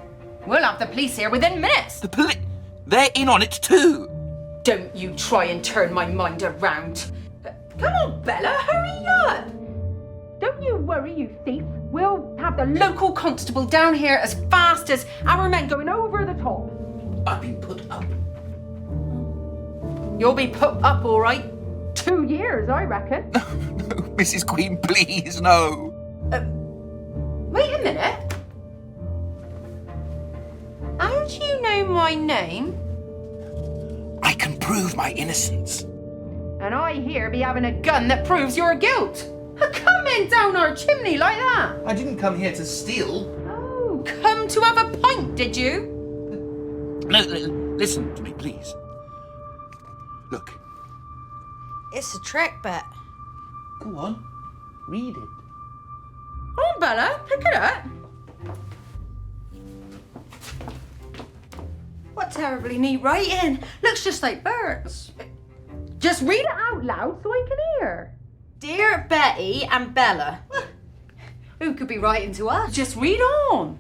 We'll have the police here within minutes. The police... They're in on it too. Don't you try and turn my mind around. Come on, Bella, hurry up. Don't you worry, you thief. We'll have the local constable down here as fast as our men going over the top. I've been put up. You'll be put up, all right. 2 years, I reckon. No, Mrs. Queen, please, no. Wait a minute. How do you know my name? I can prove my innocence. And I hear be having a gun that proves your guilt. Coming down our chimney like that. I didn't come here to steal. Oh, come to have a pint, did you? No, listen to me, please. Look. It's a trick bet. Go on, read it. Oh, Bella, pick it up. What terribly neat writing. Looks just like birds. Just read it out loud so I can hear. Dear Betty and Bella. Who could be writing to us? Just read on.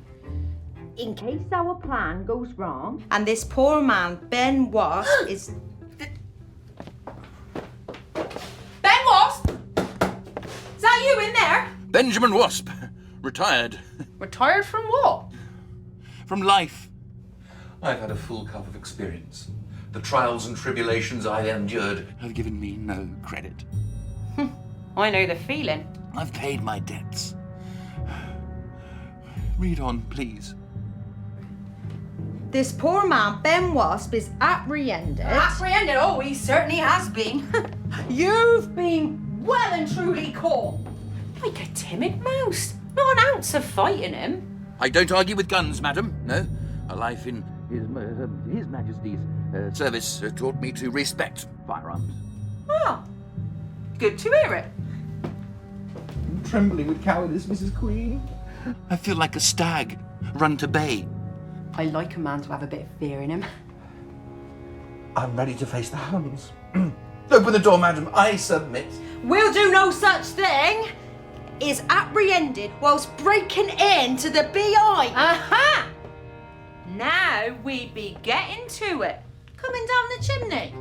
In case our plan goes wrong, and this poor man, Ben Wasp, is... Ben Wasp? Is that you in there? Benjamin Wasp, retired. Retired from what? From life. I've had a full cup of experience. The trials and tribulations I endured have given me no credit. I know the feeling. I've paid my debts. Read on, please. This poor man, Ben Wasp, is apprehended. Apprehended? Oh, he certainly has been. You've been well and truly caught. Like a timid mouse. Not an ounce of fight in him. I don't argue with guns, madam. No. A life in His Majesty's service taught me to respect firearms. Well, good to hear it. I'm trembling with cowardice, Mrs. Queen. I feel like a stag run to bay. I like a man to have a bit of fear in him. I'm ready to face the hounds. Open the door, madam. I submit. Will do no such thing. Is apprehended whilst breaking into the BI. Aha! Now we be getting to it. Coming down the chimney.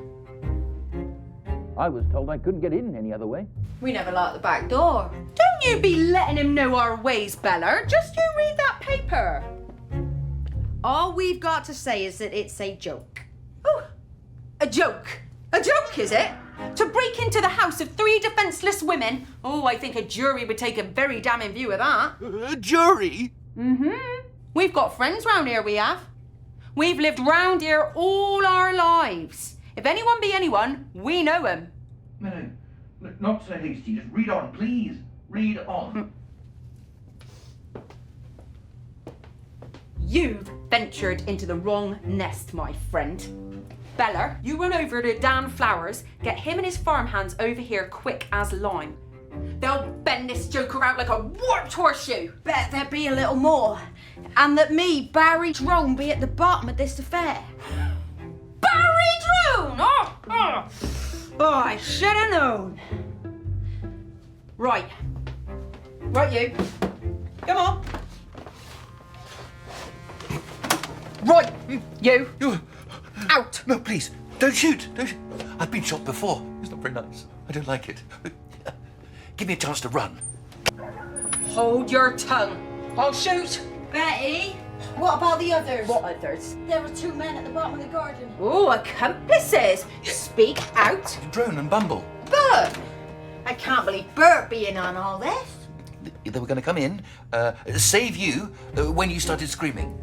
I was told I couldn't get in any other way. We never locked the back door. Don't you be letting him know our ways, Bella. Just you read that paper. All we've got to say is that it's a joke. Oh, a joke. A joke, is it? To break into the house of 3 defenceless women? Oh, I think a jury would take a very damning view of that. A jury? Mm-hmm. We've got friends round here, we have. We've lived round here all our lives. If anyone be anyone, we know him. No, not so hasty. Just read on, please. Read on. You've ventured into the wrong nest, my friend. Bella, you run over to Dan Flowers, get him and his farmhands over here quick as lime. They'll bend this joker out like a warped horseshoe. Bet there be a little more. And that me, Barry Drone, be at the bottom of this affair. Barry Drone! Oh, I should have known. Right. Right, you. Come on. Right, you. Out. No, please, don't shoot. Don't shoot. I've been shot before. It's not very nice. I don't like it. Give me a chance to run. Hold your tongue. I'll shoot. Betty, what about the others? What others? There were 2 men at the bottom of the garden. Oh, accomplices. Speak out. Drone and Bumble. Bert! I can't believe Bert being on all this. They were going to come in, save you when you started screaming.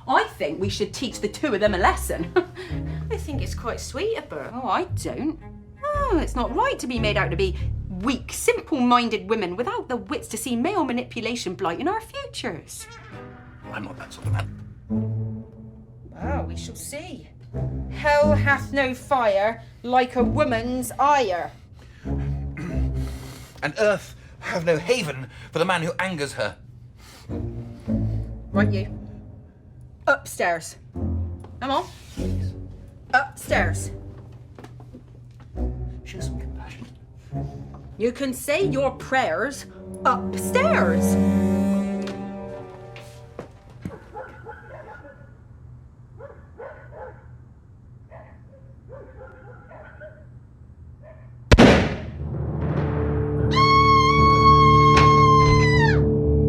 I think we should teach the two of them a lesson. I think it's quite sweet of Bert. Oh, I don't. Oh, it's not right to be made out to be weak, simple-minded women without the wits to see male manipulation blighting our futures. I'm not that sort of man. Well, we shall see. Hell hath no fire like a woman's ire. And earth have no haven for the man who angers her. Right, you. Upstairs. Come on. Upstairs. Show some compassion. You can say your prayers upstairs.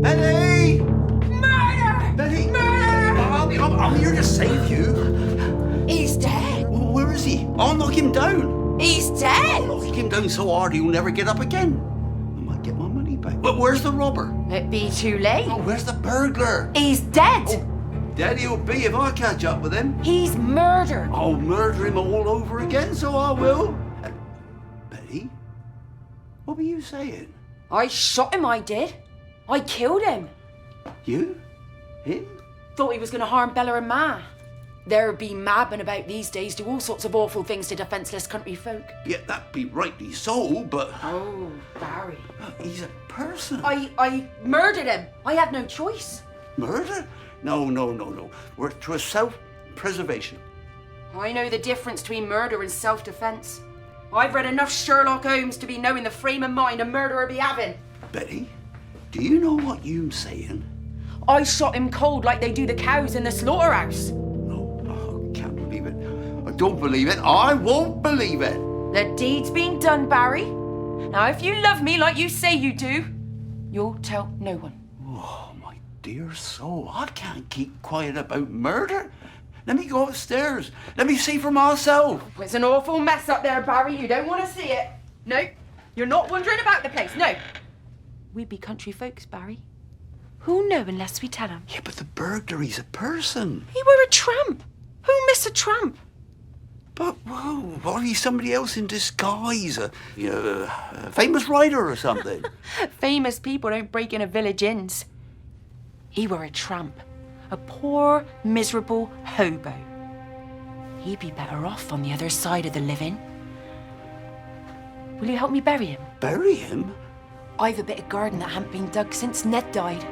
Betty! Murder! Betty! Murder! I'm here to save you. He's dead. Where is he? I'll knock him down. He's dead. I'll knock him down so hard he'll never get up again. I might get my money back. But where's the robber? It be too late. Oh, where's the burglar? He's dead. Dead he'll be if I catch up with him. He's murdered. I'll murder him all over again, so I will. Betty, what were you saying? I shot him, I did. I killed him. You? Him? Thought he was going to harm Bella and Ma. There be madmen about these days do all sorts of awful things to defenceless country folk. Yeah, that be rightly so, but... Oh, Barry. He's a person. I murdered him. I had no choice. Murder? No. We're to self-preservation. I know the difference between murder and self-defence. I've read enough Sherlock Holmes to be knowing the frame of mind a murderer be having. Betty, do you know what you're saying? I shot him cold like they do the cows in the slaughterhouse. No, I can't believe it. I don't believe it. I won't believe it. The deed's been done, Barry. Now, if you love me like you say you do, you'll tell no one. Oh, my dear soul, I can't keep quiet about murder. Let me go upstairs. Let me see for myself. It's an awful mess up there, Barry. You don't want to see it. No, you're not wandering about the place. No. We be country folks, Barry. Who'll know unless we tell 'em? Yeah, but the burglary's a person. He were a tramp. Who'll miss a tramp? But, whoa, what if he's somebody else in disguise? A famous writer or something? Famous people don't break into village inns. He were a tramp. A poor, miserable hobo. He'd be better off on the other side of the living. Will you help me bury him? Bury him? I've a bit of garden that hasn't been dug since Ned died.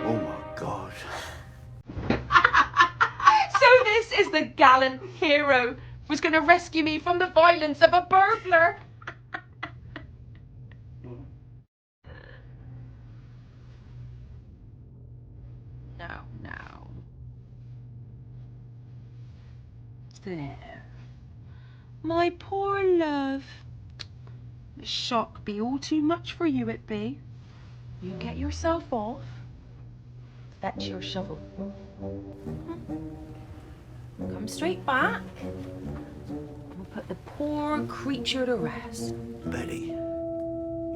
Oh, my God. So this is the gallant hero who's going to rescue me from the violence of a burglar. Now. There. My poor love. The shock be all too much for you, it be. You get yourself off. Fetch your shovel. Come straight back. We'll put the poor creature to rest. Betty,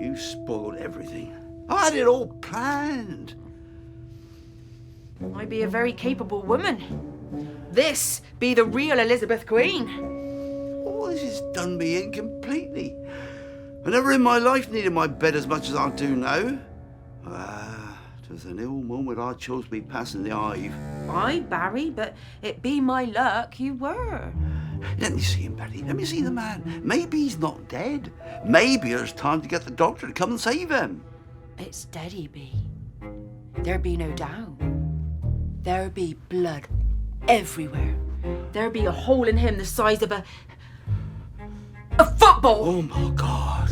you spoiled everything. I had it all planned. I be a very capable woman. This be the real Elizabeth Queen. Oh, this has done me in completely. I never in my life needed my bed as much as I do now. It was an ill moment I chose to be passing the hive. Aye, Barry, but it be my luck you were. Let me see him, Betty. Let me see the man. Maybe he's not dead. Maybe there's time to get the doctor to come and save him. It's dead he be. There be no doubt. There be blood everywhere. There be a hole in him the size of a football. Oh my God.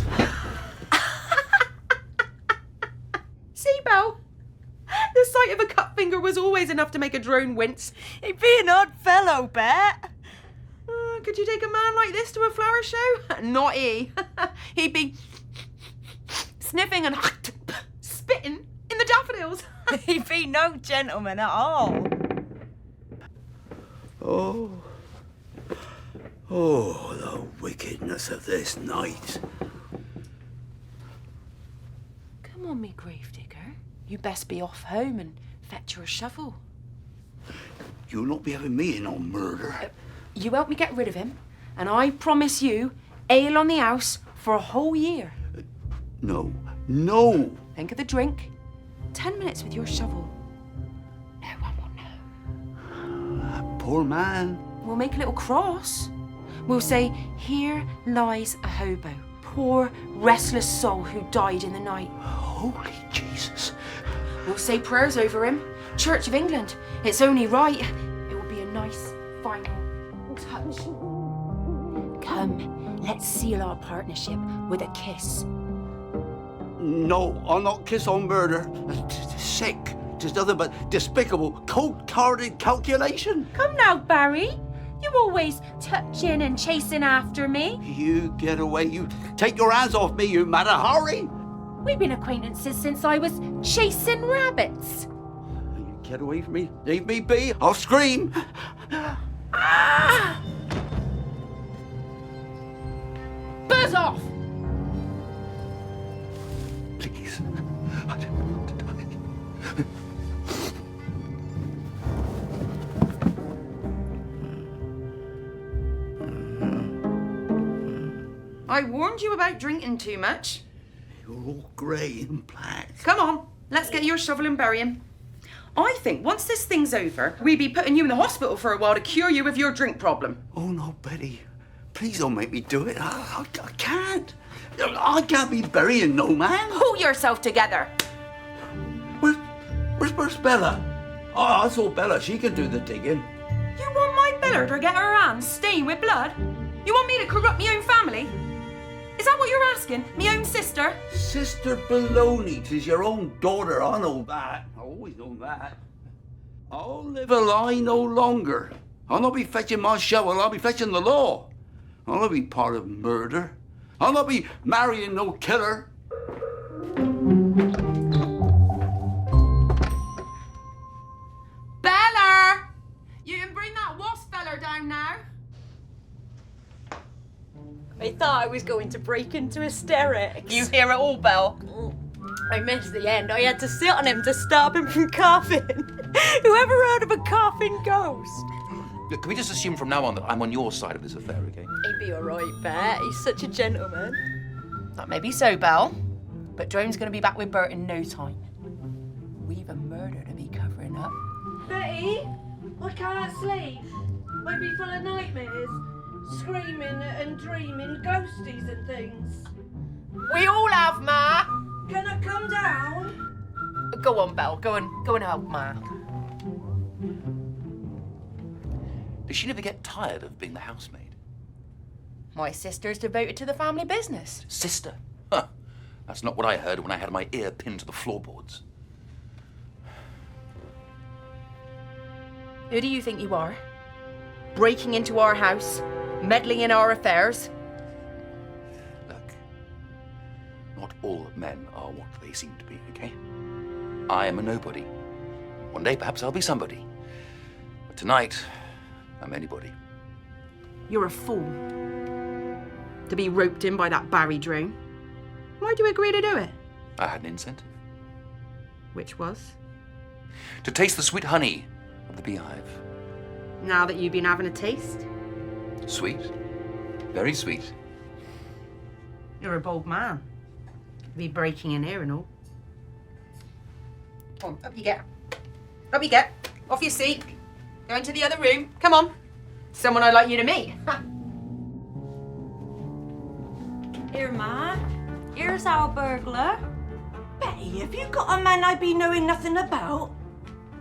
See, Belle? The sight of a cut finger was always enough to make a drone wince. He'd be an odd fellow, Bet. Could you take a man like this to a flower show? Not he. He'd be sniffing and spitting in the daffodils. He'd be no gentleman at all. Oh, the wickedness of this night. Come on, me gravedigger. You best be off home and fetch your shovel. You'll not be having me in on murder. You help me get rid of him, and I promise you ale on the house for a whole year. No. Think of the drink. 10 minutes with your shovel. No one will know. That poor man. We'll make a little cross. We'll say, here lies a hobo. Poor, restless soul who died in the night. Holy Jesus. We'll say prayers over him. Church of England. It's only right. It will be a nice, final touch. Come, let's seal our partnership with a kiss. No, I'll not kiss on murder. It's sick. It's nothing but despicable, cold-hearted calculation. Come now, Barry. You always touching and chasing after me. You get away. You take your hands off me, you Matahari. We've been acquaintances since I was chasing rabbits. You get away from me. Leave me be. I'll scream. Ah! Buzz off! Please. I don't want to die. I warned you about drinking too much. You're all grey and black. Come on, let's get your shovel and bury him. I think once this thing's over, we'd be putting you in the hospital for a while to cure you of your drink problem. Oh, no, Betty. Please don't make me do it. I can't. I can't be burying no man. Pull yourself together. Where's Bella? Oh, I saw Bella. She can do the digging. You want my Bella to get her hands stained with blood? You want me to corrupt my own family? Is that what you're asking? Me own sister? Sister baloney. 'Tis your own daughter. I know that. I always know that. I'll live a lie no longer. I'll not be fetching my shovel. I'll be fetching the law. I'll not be part of murder. I'll not be marrying no killer. Bella! You can bring that wasp feller down now. I thought I was going to break into hysterics. You hear it all, Belle. I missed the end. I had to sit on him to stop him from coughing. Whoever heard of a coughing ghost? Look, can we just assume from now on that I'm on your side of this affair, okay? He'd be all right, Bet. He's such a gentleman. That may be so, Belle, but Drone's going to be back with Bert in no time. We've a murder to be covering up. Betty, I can't sleep. I be full of nightmares, screaming and dreaming ghosties and things. We all have, Ma. Can I come down? Go on, Belle. Go and help, Ma. Does she never get tired of being the housemaid? My sister's devoted to the family business. Sister? Huh. That's not what I heard when I had my ear pinned to the floorboards. Who do you think you are? Breaking into our house, meddling in our affairs? Look, not all men are what they seem to be, okay? I am a nobody. One day, perhaps I'll be somebody. But tonight, I'm anybody. You're a fool. To be roped in by that Barry Drone. Why'd you agree to do it? I had an incentive. Which was? to taste the sweet honey of the beehive. Now that you've been having a taste, Sweet. Very sweet. you're a bold man. Be breaking in here and all. Come on, up you get. Up you get. Off your seat. Go into the other room. Come on. Someone I'd like you to meet. Here, Ma. Here's our burglar. Betty, have you got a man I be knowing nothing about?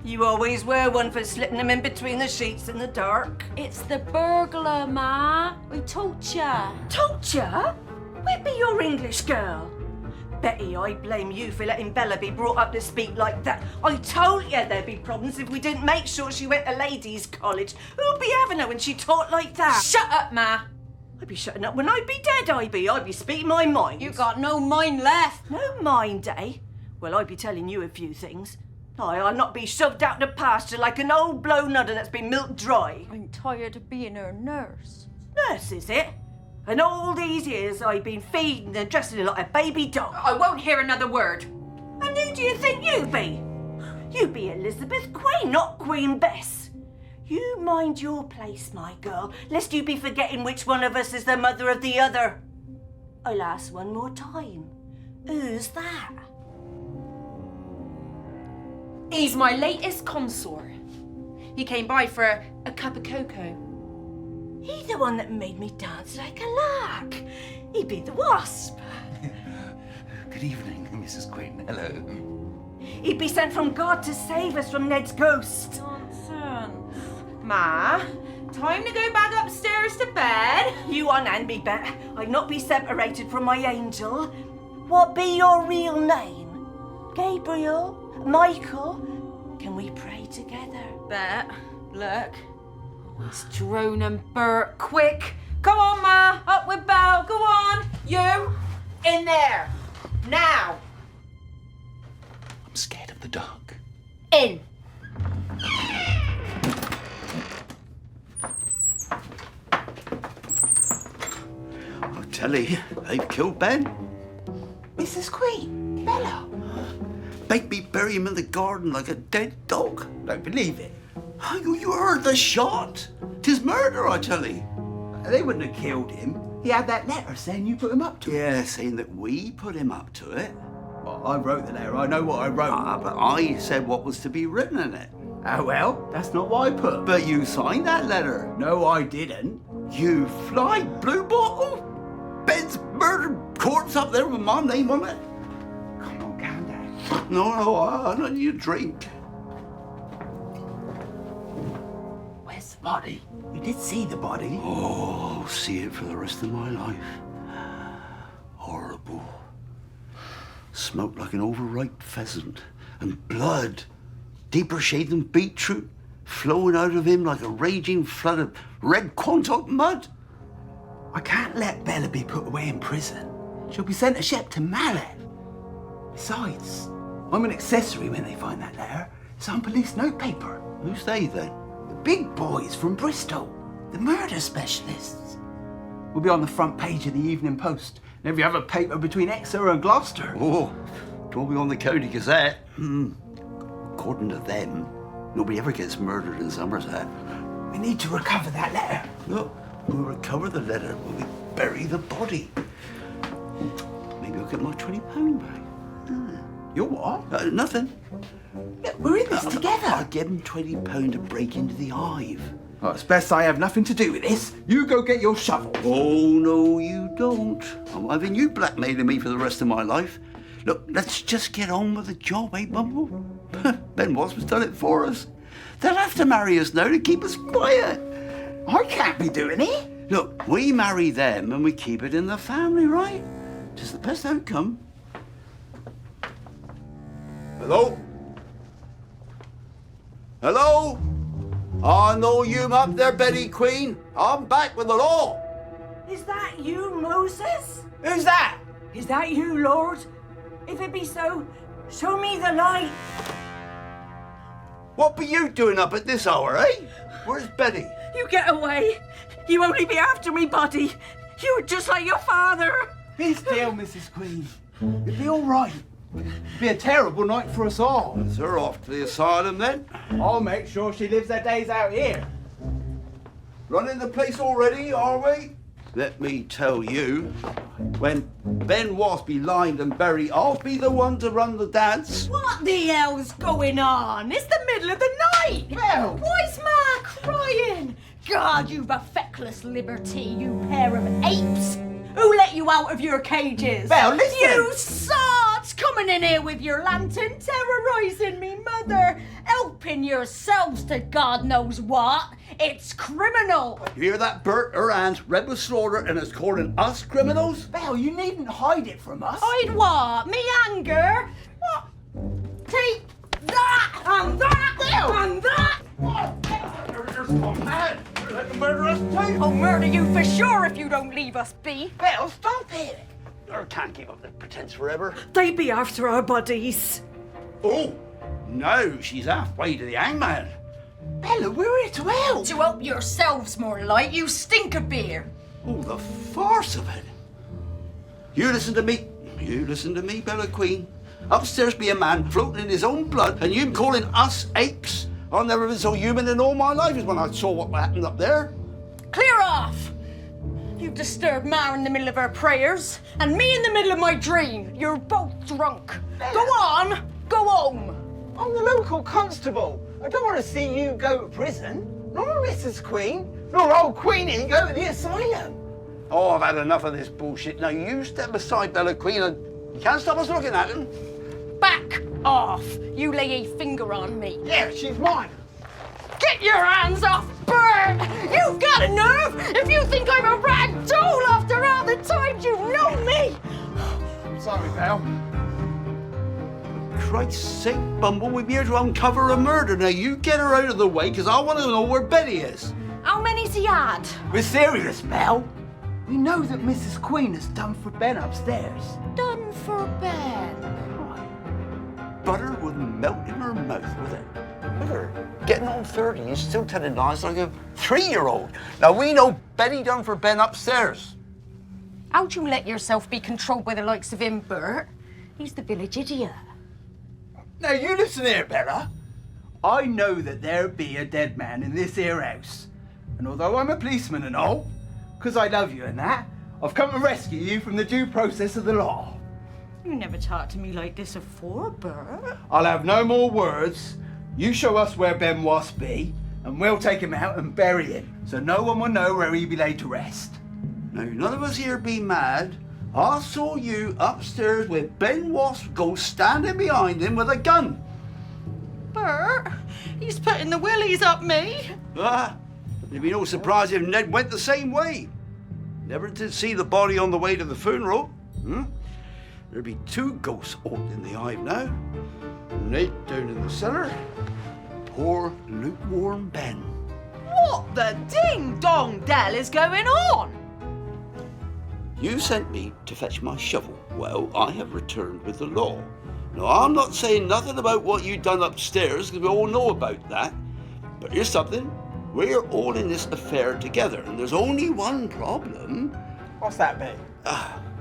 You always were one for slipping him in between the sheets in the dark. It's the burglar, Ma. We taught ya. Told ya? Where be your English girl? Betty, I blame you for letting Bella be brought up to speak like that. I told you there'd be problems if we didn't make sure she went to ladies' college. Who'd be having her when she taught like that? Shut up, Ma. I'd be shutting up when I'd be dead, I'd be speaking my mind. You got no mind left. No mind, eh? Well, I'd be telling you a few things. I'll not be shoved out to pasture like an old blown udder that's been milked dry. I'm tired of being her nurse. Nurse, is it? And all these years I've been feeding and dressing her like a baby dog. I won't hear another word. And who do you think you be? You be Elizabeth Queen, not Queen Bess. You mind your place, my girl, lest you be forgetting which one of us is the mother of the other. I'll ask one more time. Who's that? He's my latest consort. He came by for a cup of cocoa. He the one that made me dance like a lark. He be the wasp. Good evening, Mrs. Queen. Hello. He'd be sent from God to save us from Ned's ghost. Nonsense. Ma, time to go back upstairs to bed. You unhand me, Bet. I'd not be separated from my angel. What be your real name? Gabriel? Michael? Can we pray together? Bet, look. It's Drone and Bert. Quick. Come on, Ma. Up with Belle. Go on. You. In there. Now. I'm scared of the dark. In. I tell you, they've killed Ben. Mrs. Queen, Bella. Made me bury him in the garden like a dead dog. Don't believe it. Oh, you heard the shot. 'Tis murder, I tell you. They wouldn't have killed him. He had that letter saying you put him up to it. Yeah, saying that we put him up to it. I wrote the letter. I know what I wrote. But I said what was to be written in it. Oh, well, that's not what I put. But you signed that letter. No, I didn't. You fly blue bottle? Ben's murdered corpse up there with my name on it. Come on, calm down. No, I don't need a drink. Where's the body? You did see the body. Oh, I'll see it for the rest of my life. Horrible. Smoked like an overripe pheasant. And blood, deeper shade than beetroot, flowing out of him like a raging flood of red Quantock mud. I can't let Bella be put away in prison. She'll be sent to Shep to Mallet. Besides, I'm an accessory when they find that letter. It's on police notepaper. Who's they then? The big boys from Bristol, the murder specialists. We'll be on the front page of the Evening Post and every other paper between Exeter and Gloucester. Oh, don't be on the County Gazette. According to them, nobody ever gets murdered in Somerset. We need to recover that letter. Look, we'll recover the letter when we bury the body. Maybe I'll get my £20 back. You're what? Nothing. Look, we're in this together. I'll give him £20 to break into the hive. Oh, it's best I have nothing to do with this. You go get your shovel. Oh, no, you don't. I'm having you blackmailing me for the rest of my life. Look, let's just get on with the job, eh, Bumble? Ben Wasp's done it for us. They'll have to marry us now to keep us quiet. I can't be doing it. Look, we marry them and we keep it in the family, right? It's the best outcome. Hello? Hello? I know you up there, Betty Queen. I'm back with the law. Is that you, Moses? Who's that? Is that you, Lord? If it be so, show me the light. What be you doing up at this hour, eh? Where's Betty? You get away. You only be after me, body. You're just like your father. Be still, Mrs. Queen. You'll be all right. Be a terrible night for us all. Is her off to the asylum then? I'll make sure she lives her days out here. Running the place already, are we? Let me tell you, when Ben Wasp be lined and buried, I'll be the one to run the dance. What the hell's going on? It's the middle of the night. Well. Why's Ma crying? God, you've a feckless liberty, you pair of apes. Who let you out of your cages? Well, listen. You sots coming in here with your lantern, terrorising me mother, helping yourselves to God knows what. It's criminal. You hear that, Bert? Her aunt's red with slaughter and is calling us criminals? Belle, you needn't hide it from us. Hide what? Me anger? What? Take that and that and that. I'll murder you for sure if you don't leave us be. Belle, stop it. Her can't keep up the pretense forever. They be after our bodies. Oh, no, she's halfway to the hangman. Bella, we're here to help. To help yourselves more like, you stink of beer. Oh, the farce of it. You listen to me, Bella Queen. Upstairs be a man floating in his own blood, and you calling us apes? I've never been so human in all my life as when I saw what happened up there. Clear off! You disturbed Ma in the middle of her prayers, and me in the middle of my dream. You're both drunk. Go on, go home. I'm the local constable. I don't want to see you go to prison, nor Mrs. Queen, nor old Queenie go to the asylum. Oh, I've had enough of this bullshit. Now you step aside, Bella Queen, and you can't stop us looking at him. Back off. You lay a finger on me. Yeah, she's mine. Get your hands off, Bert! You've got a nerve! If you think I'm a rag doll after all the times you've known me! I'm sorry, Belle. Christ's sake, Bumble, we're here to uncover a murder. Now you get her out of the way, because I want to know where Betty is. How many's he had? We're serious, Belle. We know that Mrs. Queen has done for Ben upstairs. Done for Ben. Butter wouldn't melt in her mouth, would it? Look at her, getting on 30 and still telling lies like a 3-year-old. Now we know Betty done for Ben upstairs. How'd you let yourself be controlled by the likes of him, Bert? He's the village idiot. Now you listen here, Bella. I know that there be a dead man in this here house. And although I'm a policeman and all, 'cause I love you and that, I've come to rescue you from the due process of the law. You never talked to me like this afore, Bert. I'll have no more words. You show us where Ben Wasp be, and we'll take him out and bury him, so no one will know where he be laid to rest. Now none of us here be mad. I saw you upstairs with Ben Wasp ghost standing behind him with a gun. Bert, he's putting the willies up me. Ah, it'd be no surprise if Ned went the same way. Never did see the body on the way to the funeral. There'd be 2 ghosts in the hive now. Ned down in the cellar. Poor lukewarm Ben. What the ding-dong dell is going on? You sent me to fetch my shovel. Well, I have returned with the law. Now, I'm not saying nothing about what you done upstairs, because we all know about that. But here's something. We're all in this affair together, and there's only one problem. What's that be?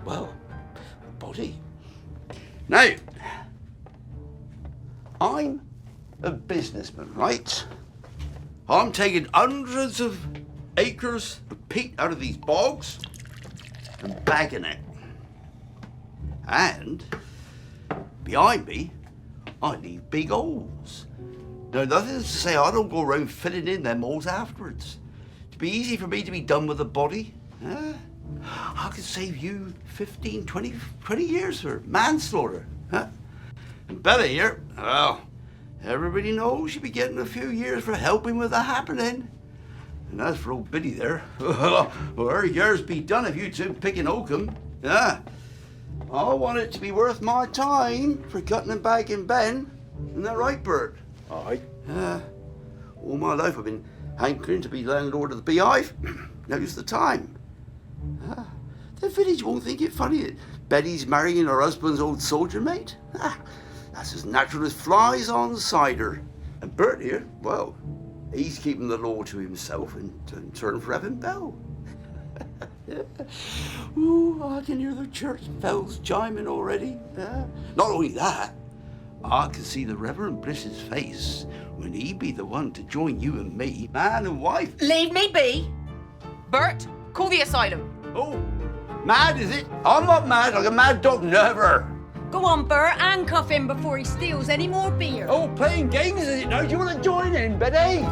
Well, body. Now, I'm a businessman, right? I'm taking hundreds of acres of peat out of these bogs and bagging it. And behind me, I leave big holes. Now, nothing to say I don't go around filling in them holes afterwards. It'd be easy for me to be done with the body. I could save you 15, 20 years for manslaughter. And Bella here, well, everybody knows she'll be getting a few years for helping with the happening. And as for old Biddy there, well, her years be done if you two picking oakum. I want it to be worth my time for cutting and bagging Ben. Isn't that right, Bert? Aye. All my life I've been hankering to be landlord of the beehive. Now's the time. The village won't think it funny that Betty's marrying her husband's old soldier mate. That's as natural as flies on cider. And Bert here, well, he's keeping the law to himself in turn for Evan Bell. Ooh, I can hear the church bells chiming already. Not only that, I can see the Reverend Bliss's face when he be the one to join you and me, man and wife. Leave me be. Bert, call the asylum. Oh, mad is it? I'm not mad, like a mad dog, never. Go on, Bert, handcuff him before he steals any more beer. Oh, playing games is it now? Do you want to join in, Betty?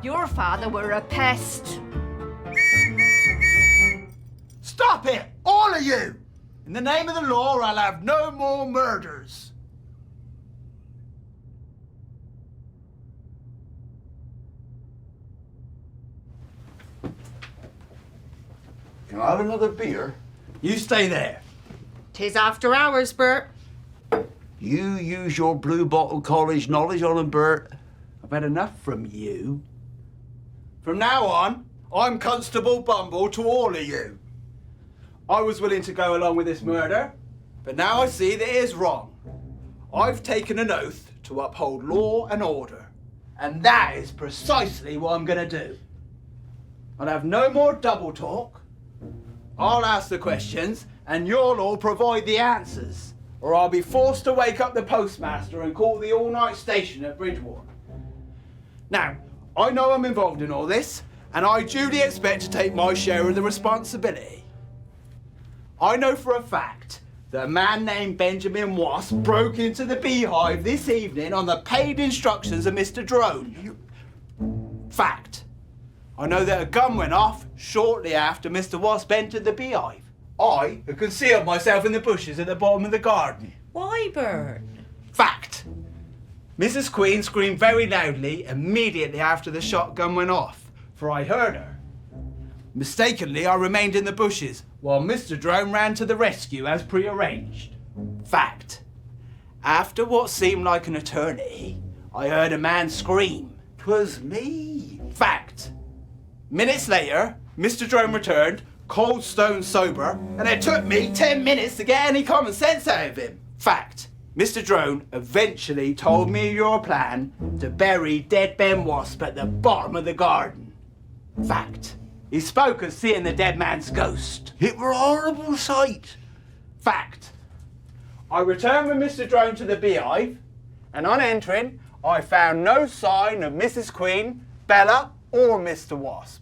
Your father were a pest. Stop it, all of you! In the name of the law, I'll have no more murders. Can I have another beer? You stay there. 'Tis after hours, Bert. You use your blue bottle college knowledge on him, Bert. I've had enough from you. From now on, I'm Constable Bumble to all of you. I was willing to go along with this murder, but now I see that it is wrong. I've taken an oath to uphold law and order, and that is precisely what I'm going to do. I'll have no more double talk. I'll ask the questions, and you'll all provide the answers, or I'll be forced to wake up the postmaster and call the all-night station at Bridgewater. Now, I know I'm involved in all this, and I duly expect to take my share of the responsibility. I know for a fact that a man named Benjamin Wasp broke into the beehive this evening on the paid instructions of Mr. Drone. Fact. I know that a gun went off shortly after Mr. Wasp entered the beehive. I had concealed myself in the bushes at the bottom of the garden. Why, Bert? Fact. Mrs. Queen screamed very loudly immediately after the shotgun went off, for I heard her. Mistakenly, I remained in the bushes while Mr. Drone ran to the rescue as prearranged. Fact. After what seemed like an eternity, I heard a man scream. 'Twas me. Fact. Minutes later, Mr. Drone returned, cold stone sober, and it took me 10 minutes to get any common sense out of him. Fact. Mr. Drone eventually told me your plan to bury dead Ben Wasp at the bottom of the garden. Fact. He spoke of seeing the dead man's ghost. It were a horrible sight. Fact. I returned with Mr. Drone to the beehive, and on entering, I found no sign of Mrs. Queen, Bella, or Mr. Wasp.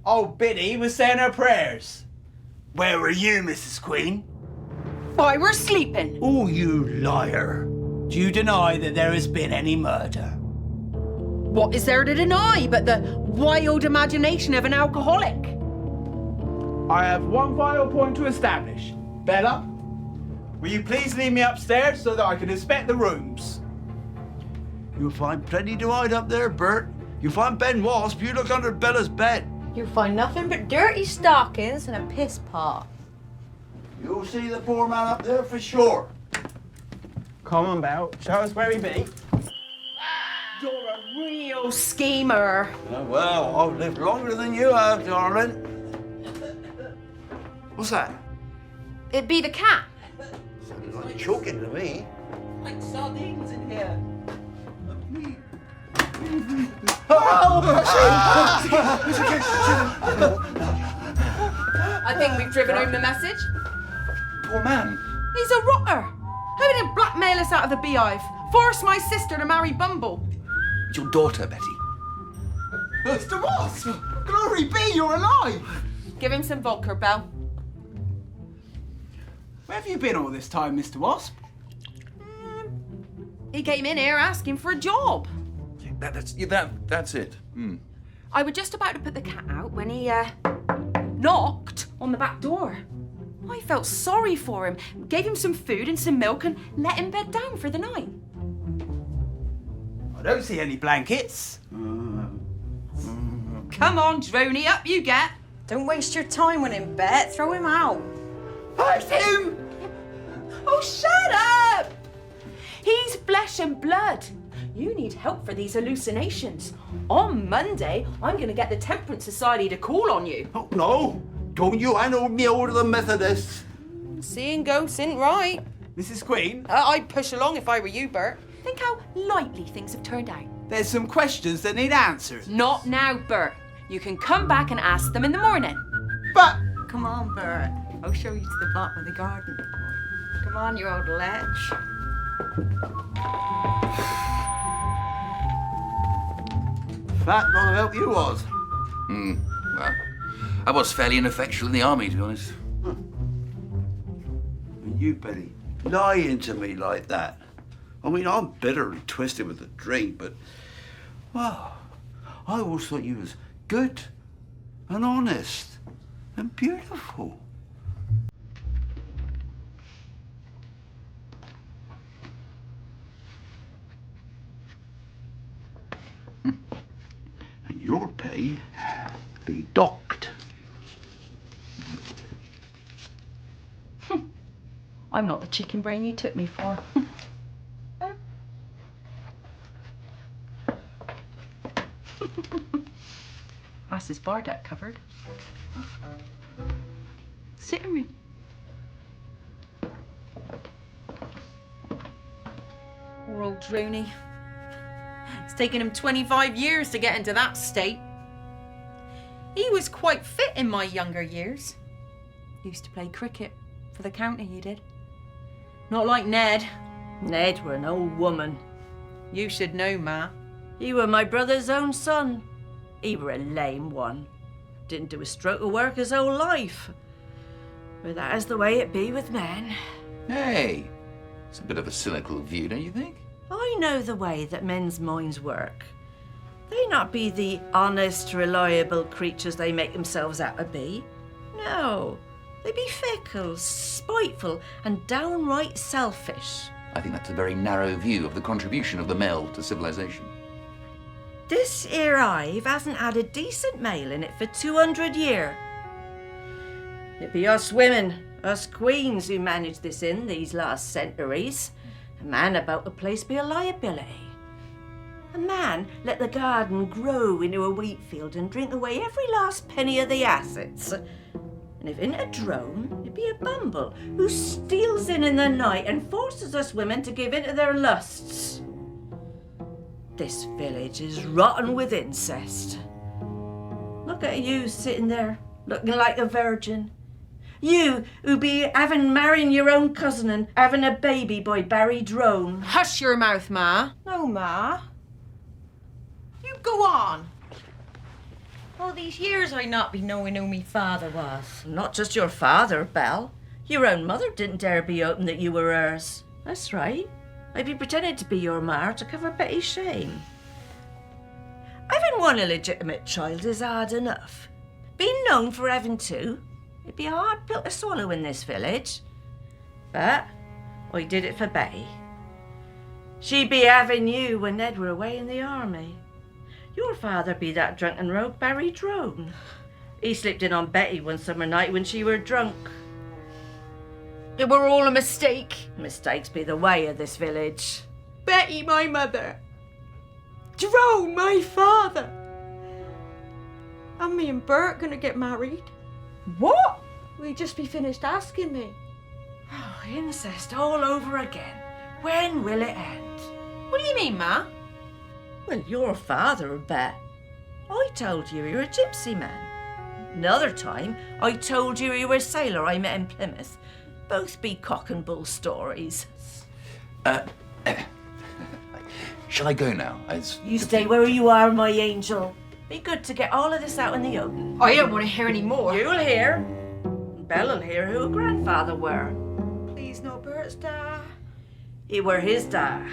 Old Biddy was saying her prayers. Where were you, Mrs. Queen? Why, we're sleeping. Oh, you liar. Do you deny that there has been any murder? What is there to deny but the wild imagination of an alcoholic? I have one final point to establish. Bella, will you please lead me upstairs so that I can inspect the rooms? You'll find plenty to hide up there, Bert. You'll find Ben Wasp. You look under Bella's bed. You'll find nothing but dirty stockings and a piss pot. You'll see the poor man up there for sure. Come on, Belle. Show us where he be. You're a real schemer. Oh, well, I've lived longer than you have, darling. What's that? It'd be the cat. Sounded like choking to me. Like sardines in here. I think we've driven home the message. Poor man. He's a rotter. How did he blackmail us out of the beehive? Force my sister to marry Bumble. It's your daughter, Betty. Mr. Wasp! Glory be, you're alive! Give him some vodka, Belle. Where have you been all this time, Mr. Wasp? He came in here asking for a job. That's it. I was just about to put the cat out when he knocked on the back door. I felt sorry for him, gave him some food and some milk and let him bed down for the night. I don't see any blankets. Come on, Droney, up you get. Don't waste your time when in bed. Throw him out. Where's him? Oh, shut up! He's flesh and blood. You need help for these hallucinations. On Monday, I'm going to get the Temperance Society to call on you. Oh, no. Don't you hand me over to the Methodists. Seeing ghosts isn't right. Mrs. Queen? I'd push along if I were you, Bert. Think how lightly things have turned out. There's some questions that need answers. Not now, Bert. You can come back and ask them in the morning. But come on, Bert. I'll show you to the bottom of the garden. Come on, you old lech. Fat lot of help you was. Well, I was fairly ineffectual in the army, to be honest. And you, Betty, lying to me like that. I mean, I'm bitter and twisted with the drink, but, well, I always thought you was good and honest and beautiful. And your pay be docked. I'm not the chicken brain you took me for. That's his bar deck covered. Sitting room. Poor old Droney. It's taken him 25 years to get into that state. He was quite fit in my younger years. Used to play cricket for the county, he did. Not like Ned. Ned were an old woman. You should know, Ma. You were my brother's own son. He were a lame one. Didn't do a stroke of work his whole life. But that is the way it be with men. Hey, it's a bit of a cynical view, don't you think? I know the way that men's minds work. They not be the honest, reliable creatures they make themselves out to be. No, they be fickle, spiteful, and downright selfish. I think that's a very narrow view of the contribution of the male to civilization. This here hive hasn't had a decent male in it for 200 year. It be us women, us queens who manage this in these last centuries. A man about the place be a liability. A man let the garden grow into a wheat field and drink away every last penny of the assets. And if in a drone, it be a bumble who steals in the night and forces us women to give in to their lusts. This village is rotten with incest. Look at you sitting there, looking like a virgin. You who be having marrying your own cousin and having a baby by Barry Drone. Hush your mouth, Ma. No, Ma. You go on. All these years I not be knowing who me father was. Not just your father, Belle. Your own mother didn't dare be open that you were hers. That's right. I be pretending to be your ma to cover Betty's shame. Having one illegitimate child is hard enough. Being known for having two, it'd be a hard pill to swallow in this village. But I did it for Betty. She be having you when Ned were away in the army. Your father be that drunken rogue Barry Drone. He slipped in on Betty one summer night when she were drunk. It were all a mistake. Mistakes be the way of this village. Betty, my mother. Drone, my father. And me and Bert gonna get married. What? We just be finished asking me. Oh, incest all over again. When will it end? What do you mean, Ma? Well, your father, Bet. I told you were a gypsy man. Another time, I told you were a sailor I met in Plymouth. Both be cock and bull stories. Shall I go now? You stay where you are, my angel. Be good to get all of this out in the open. I don't want to hear any more. You'll hear. Belle'll hear who her grandfather were. Please, no Bert's dad. He were his dad.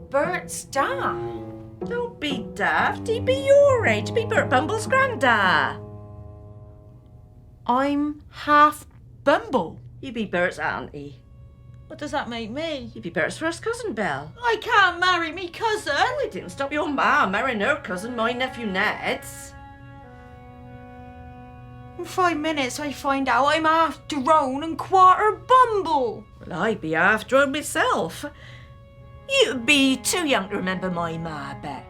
Bert's dad? Don't be daft. He be your age. Be Bert Bumble's granddad. I'm half Bumble. You be Bert's auntie. What does that make me? You be Bert's first cousin, Belle. I can't marry me cousin. It didn't stop your ma marrying her cousin, my nephew Ned's. In 5 minutes I find out I'm half drone and quarter Bumble. Well, I be half drone myself. You be too young to remember my ma, I bet.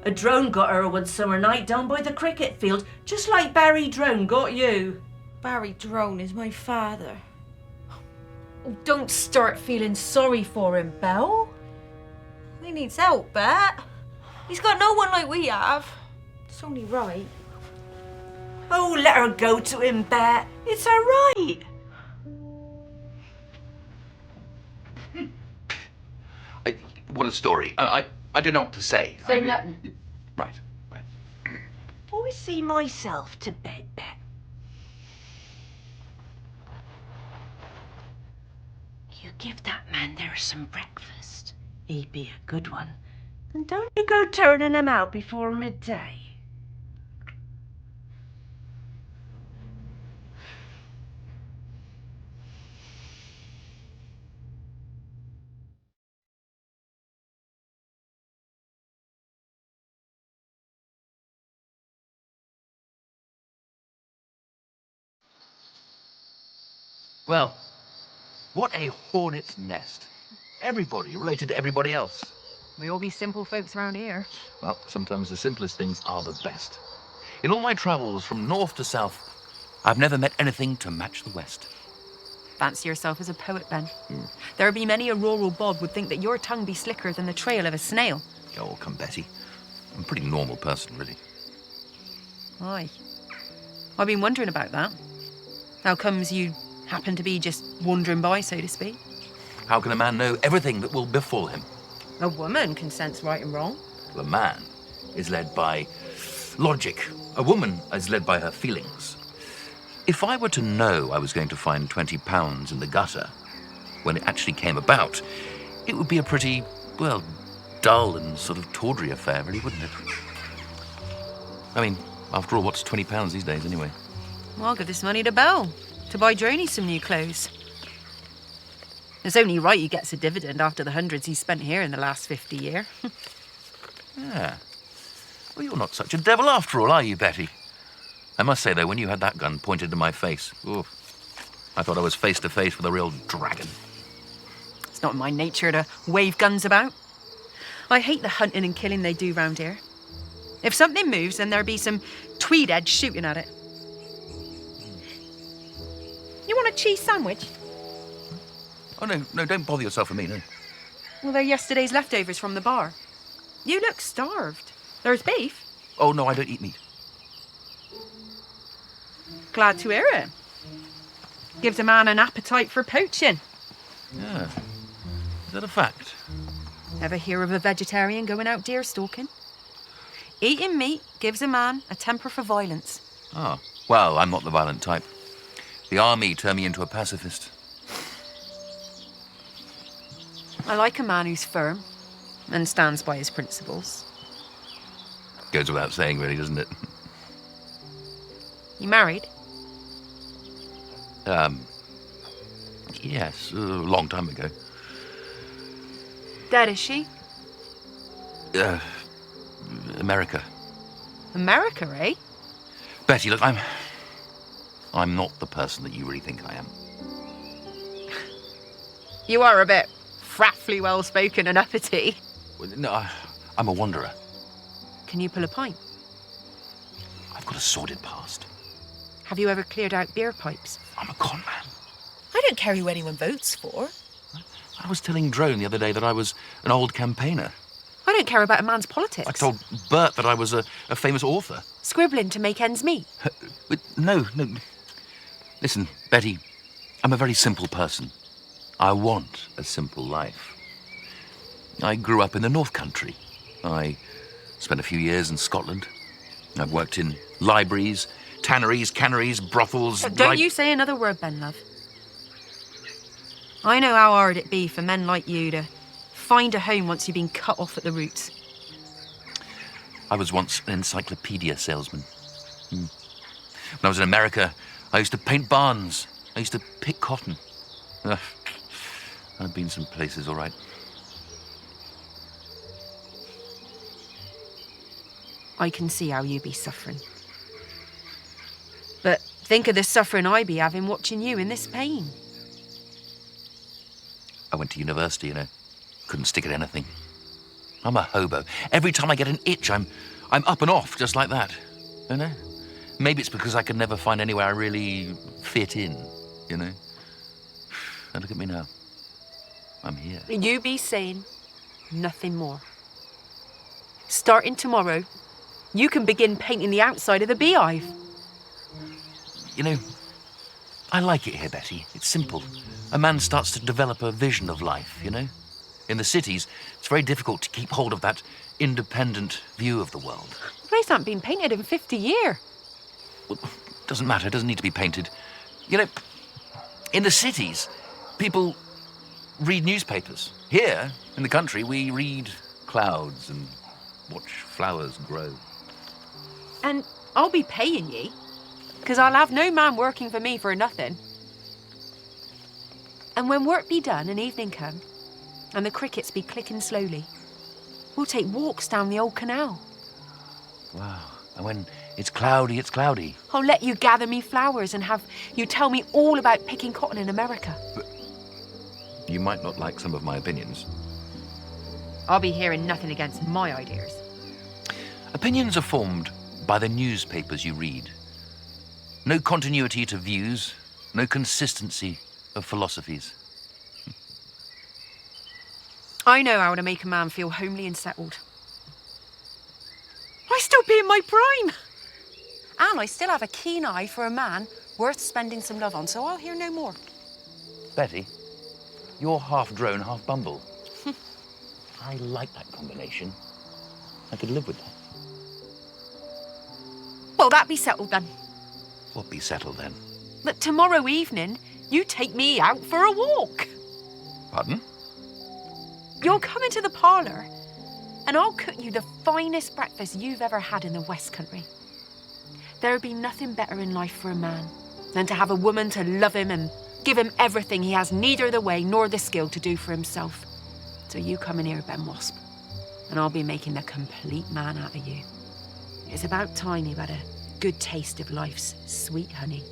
A drone got her one summer night down by the cricket field, just like Barry Drone got you. Barry Drone is my father. Oh, don't start feeling sorry for him, Belle. He needs help, Bet. He's got no one like we have. It's only right. Oh, let her go to him, Bet. It's all right. What a story. I don't know what to say. Say nothing. Right. Always see myself to bed, Bet. You give that man there some breakfast. He'd be a good one. And don't you go turning him out before midday. Well, what a hornet's nest. Everybody related to everybody else. We all be simple folks round here. Well, sometimes the simplest things are the best. In all my travels from north to south, I've never met anything to match the West. Fancy yourself as a poet, Ben. There be many a rural bod would think that your tongue be slicker than the trail of a snail. Oh, come, Betty. I'm a pretty normal person, really. Aye. I've been wondering about that. How comes you happen to be just wandering by, so to speak? How can a man know everything that will befall him? A woman can sense right and wrong. The man is led by logic. A woman is led by her feelings. If I were to know I was going to find £20 in the gutter, when it actually came about, it would be a pretty, well, dull and sort of tawdry affair, really, wouldn't it? I mean, after all, what's £20 these days, anyway? Well, I'll give this money to Belle to buy Droney some new clothes. It's only right he gets a dividend after the hundreds he's spent here in the last 50 years. Yeah. Well, you're not such a devil after all, are you, Betty? I must say, though, when you had that gun pointed to my face, ooh, I thought I was face to face with a real dragon. It's not in my nature to wave guns about. I hate the hunting and killing they do round here. If something moves, then there'll be some tweed-heads shooting at it. You want a cheese sandwich? Oh, no, don't bother yourself with me, no. Well, they're yesterday's leftovers from the bar. You look starved. There's beef. Oh, no, I don't eat meat. Glad to hear it. Gives a man an appetite for poaching. Yeah. Is that a fact? Ever hear of a vegetarian going out deer stalking? Eating meat gives a man a temper for violence. Ah, well, I'm not the violent type. The army turned me into a pacifist. I like a man who's firm and stands by his principles. Goes without saying, really, doesn't it? You married? Yes, a long time ago. Dead, is she? America. America, eh? Betty, look, I'm not the person that you really think I am. You are a bit fraffly well-spoken and uppity. No, I'm a wanderer. Can you pull a pint? I've got a sordid past. Have you ever cleared out beer pipes? I'm a con man. I don't care who anyone votes for. I was telling Drone the other day that I was an old campaigner. I don't care about a man's politics. I told Bert that I was a famous author. Scribbling to make ends meet. But no. Listen, Betty, I'm a very simple person. I want a simple life. I grew up in the North Country. I spent a few years in Scotland. I've worked in libraries, tanneries, canneries, brothels... Don't you say another word, Ben, love. I know how hard it be for men like you to find a home once you've been cut off at the roots. I was once an encyclopedia salesman. When I was in America, I used to paint barns. I used to pick cotton. I've been some places, all right. I can see how you be suffering. But think of the suffering I be having watching you in this pain. I went to university, you know. Couldn't stick at anything. I'm a hobo. Every time I get an itch, I'm up and off, just like that. You know? Maybe it's because I could never find anywhere I really fit in, you know? And look at me now. I'm here. You be saying nothing more. Starting tomorrow, you can begin painting the outside of the beehive. You know, I like it here, Betty. It's simple. A man starts to develop a vision of life, you know? In the cities, it's very difficult to keep hold of that independent view of the world. The place hasn't been painted in 50 years. Well, doesn't matter, it doesn't need to be painted. You know, in the cities, people read newspapers. Here, in the country, we read clouds and watch flowers grow. And I'll be paying ye, because I'll have no man working for me for nothing. And when work be done and evening come, and the crickets be clicking slowly, we'll take walks down the old canal. Wow. And when it's cloudy, it's cloudy. I'll let you gather me flowers and have you tell me all about picking cotton in America. But you might not like some of my opinions. I'll be hearing nothing against my ideas. Opinions are formed by the newspapers you read. No continuity to views, no consistency of philosophies. I know how to make a man feel homely and settled. I still be in my prime. And I still have a keen eye for a man worth spending some love on, so I'll hear no more. Betty, you're half drone, half bumble. I like that combination. I could live with that. Well, that be settled then. What be settled then? That tomorrow evening, you take me out for a walk. Pardon? You'll come into the parlour and I'll cook you the finest breakfast you've ever had in the West Country. There'd be nothing better in life for a man than to have a woman to love him and give him everything he has neither the way nor the skill to do for himself. So you come in here, Ben Wasp, and I'll be making the complete man out of you. It's about time you've had a good taste of life's sweet honey.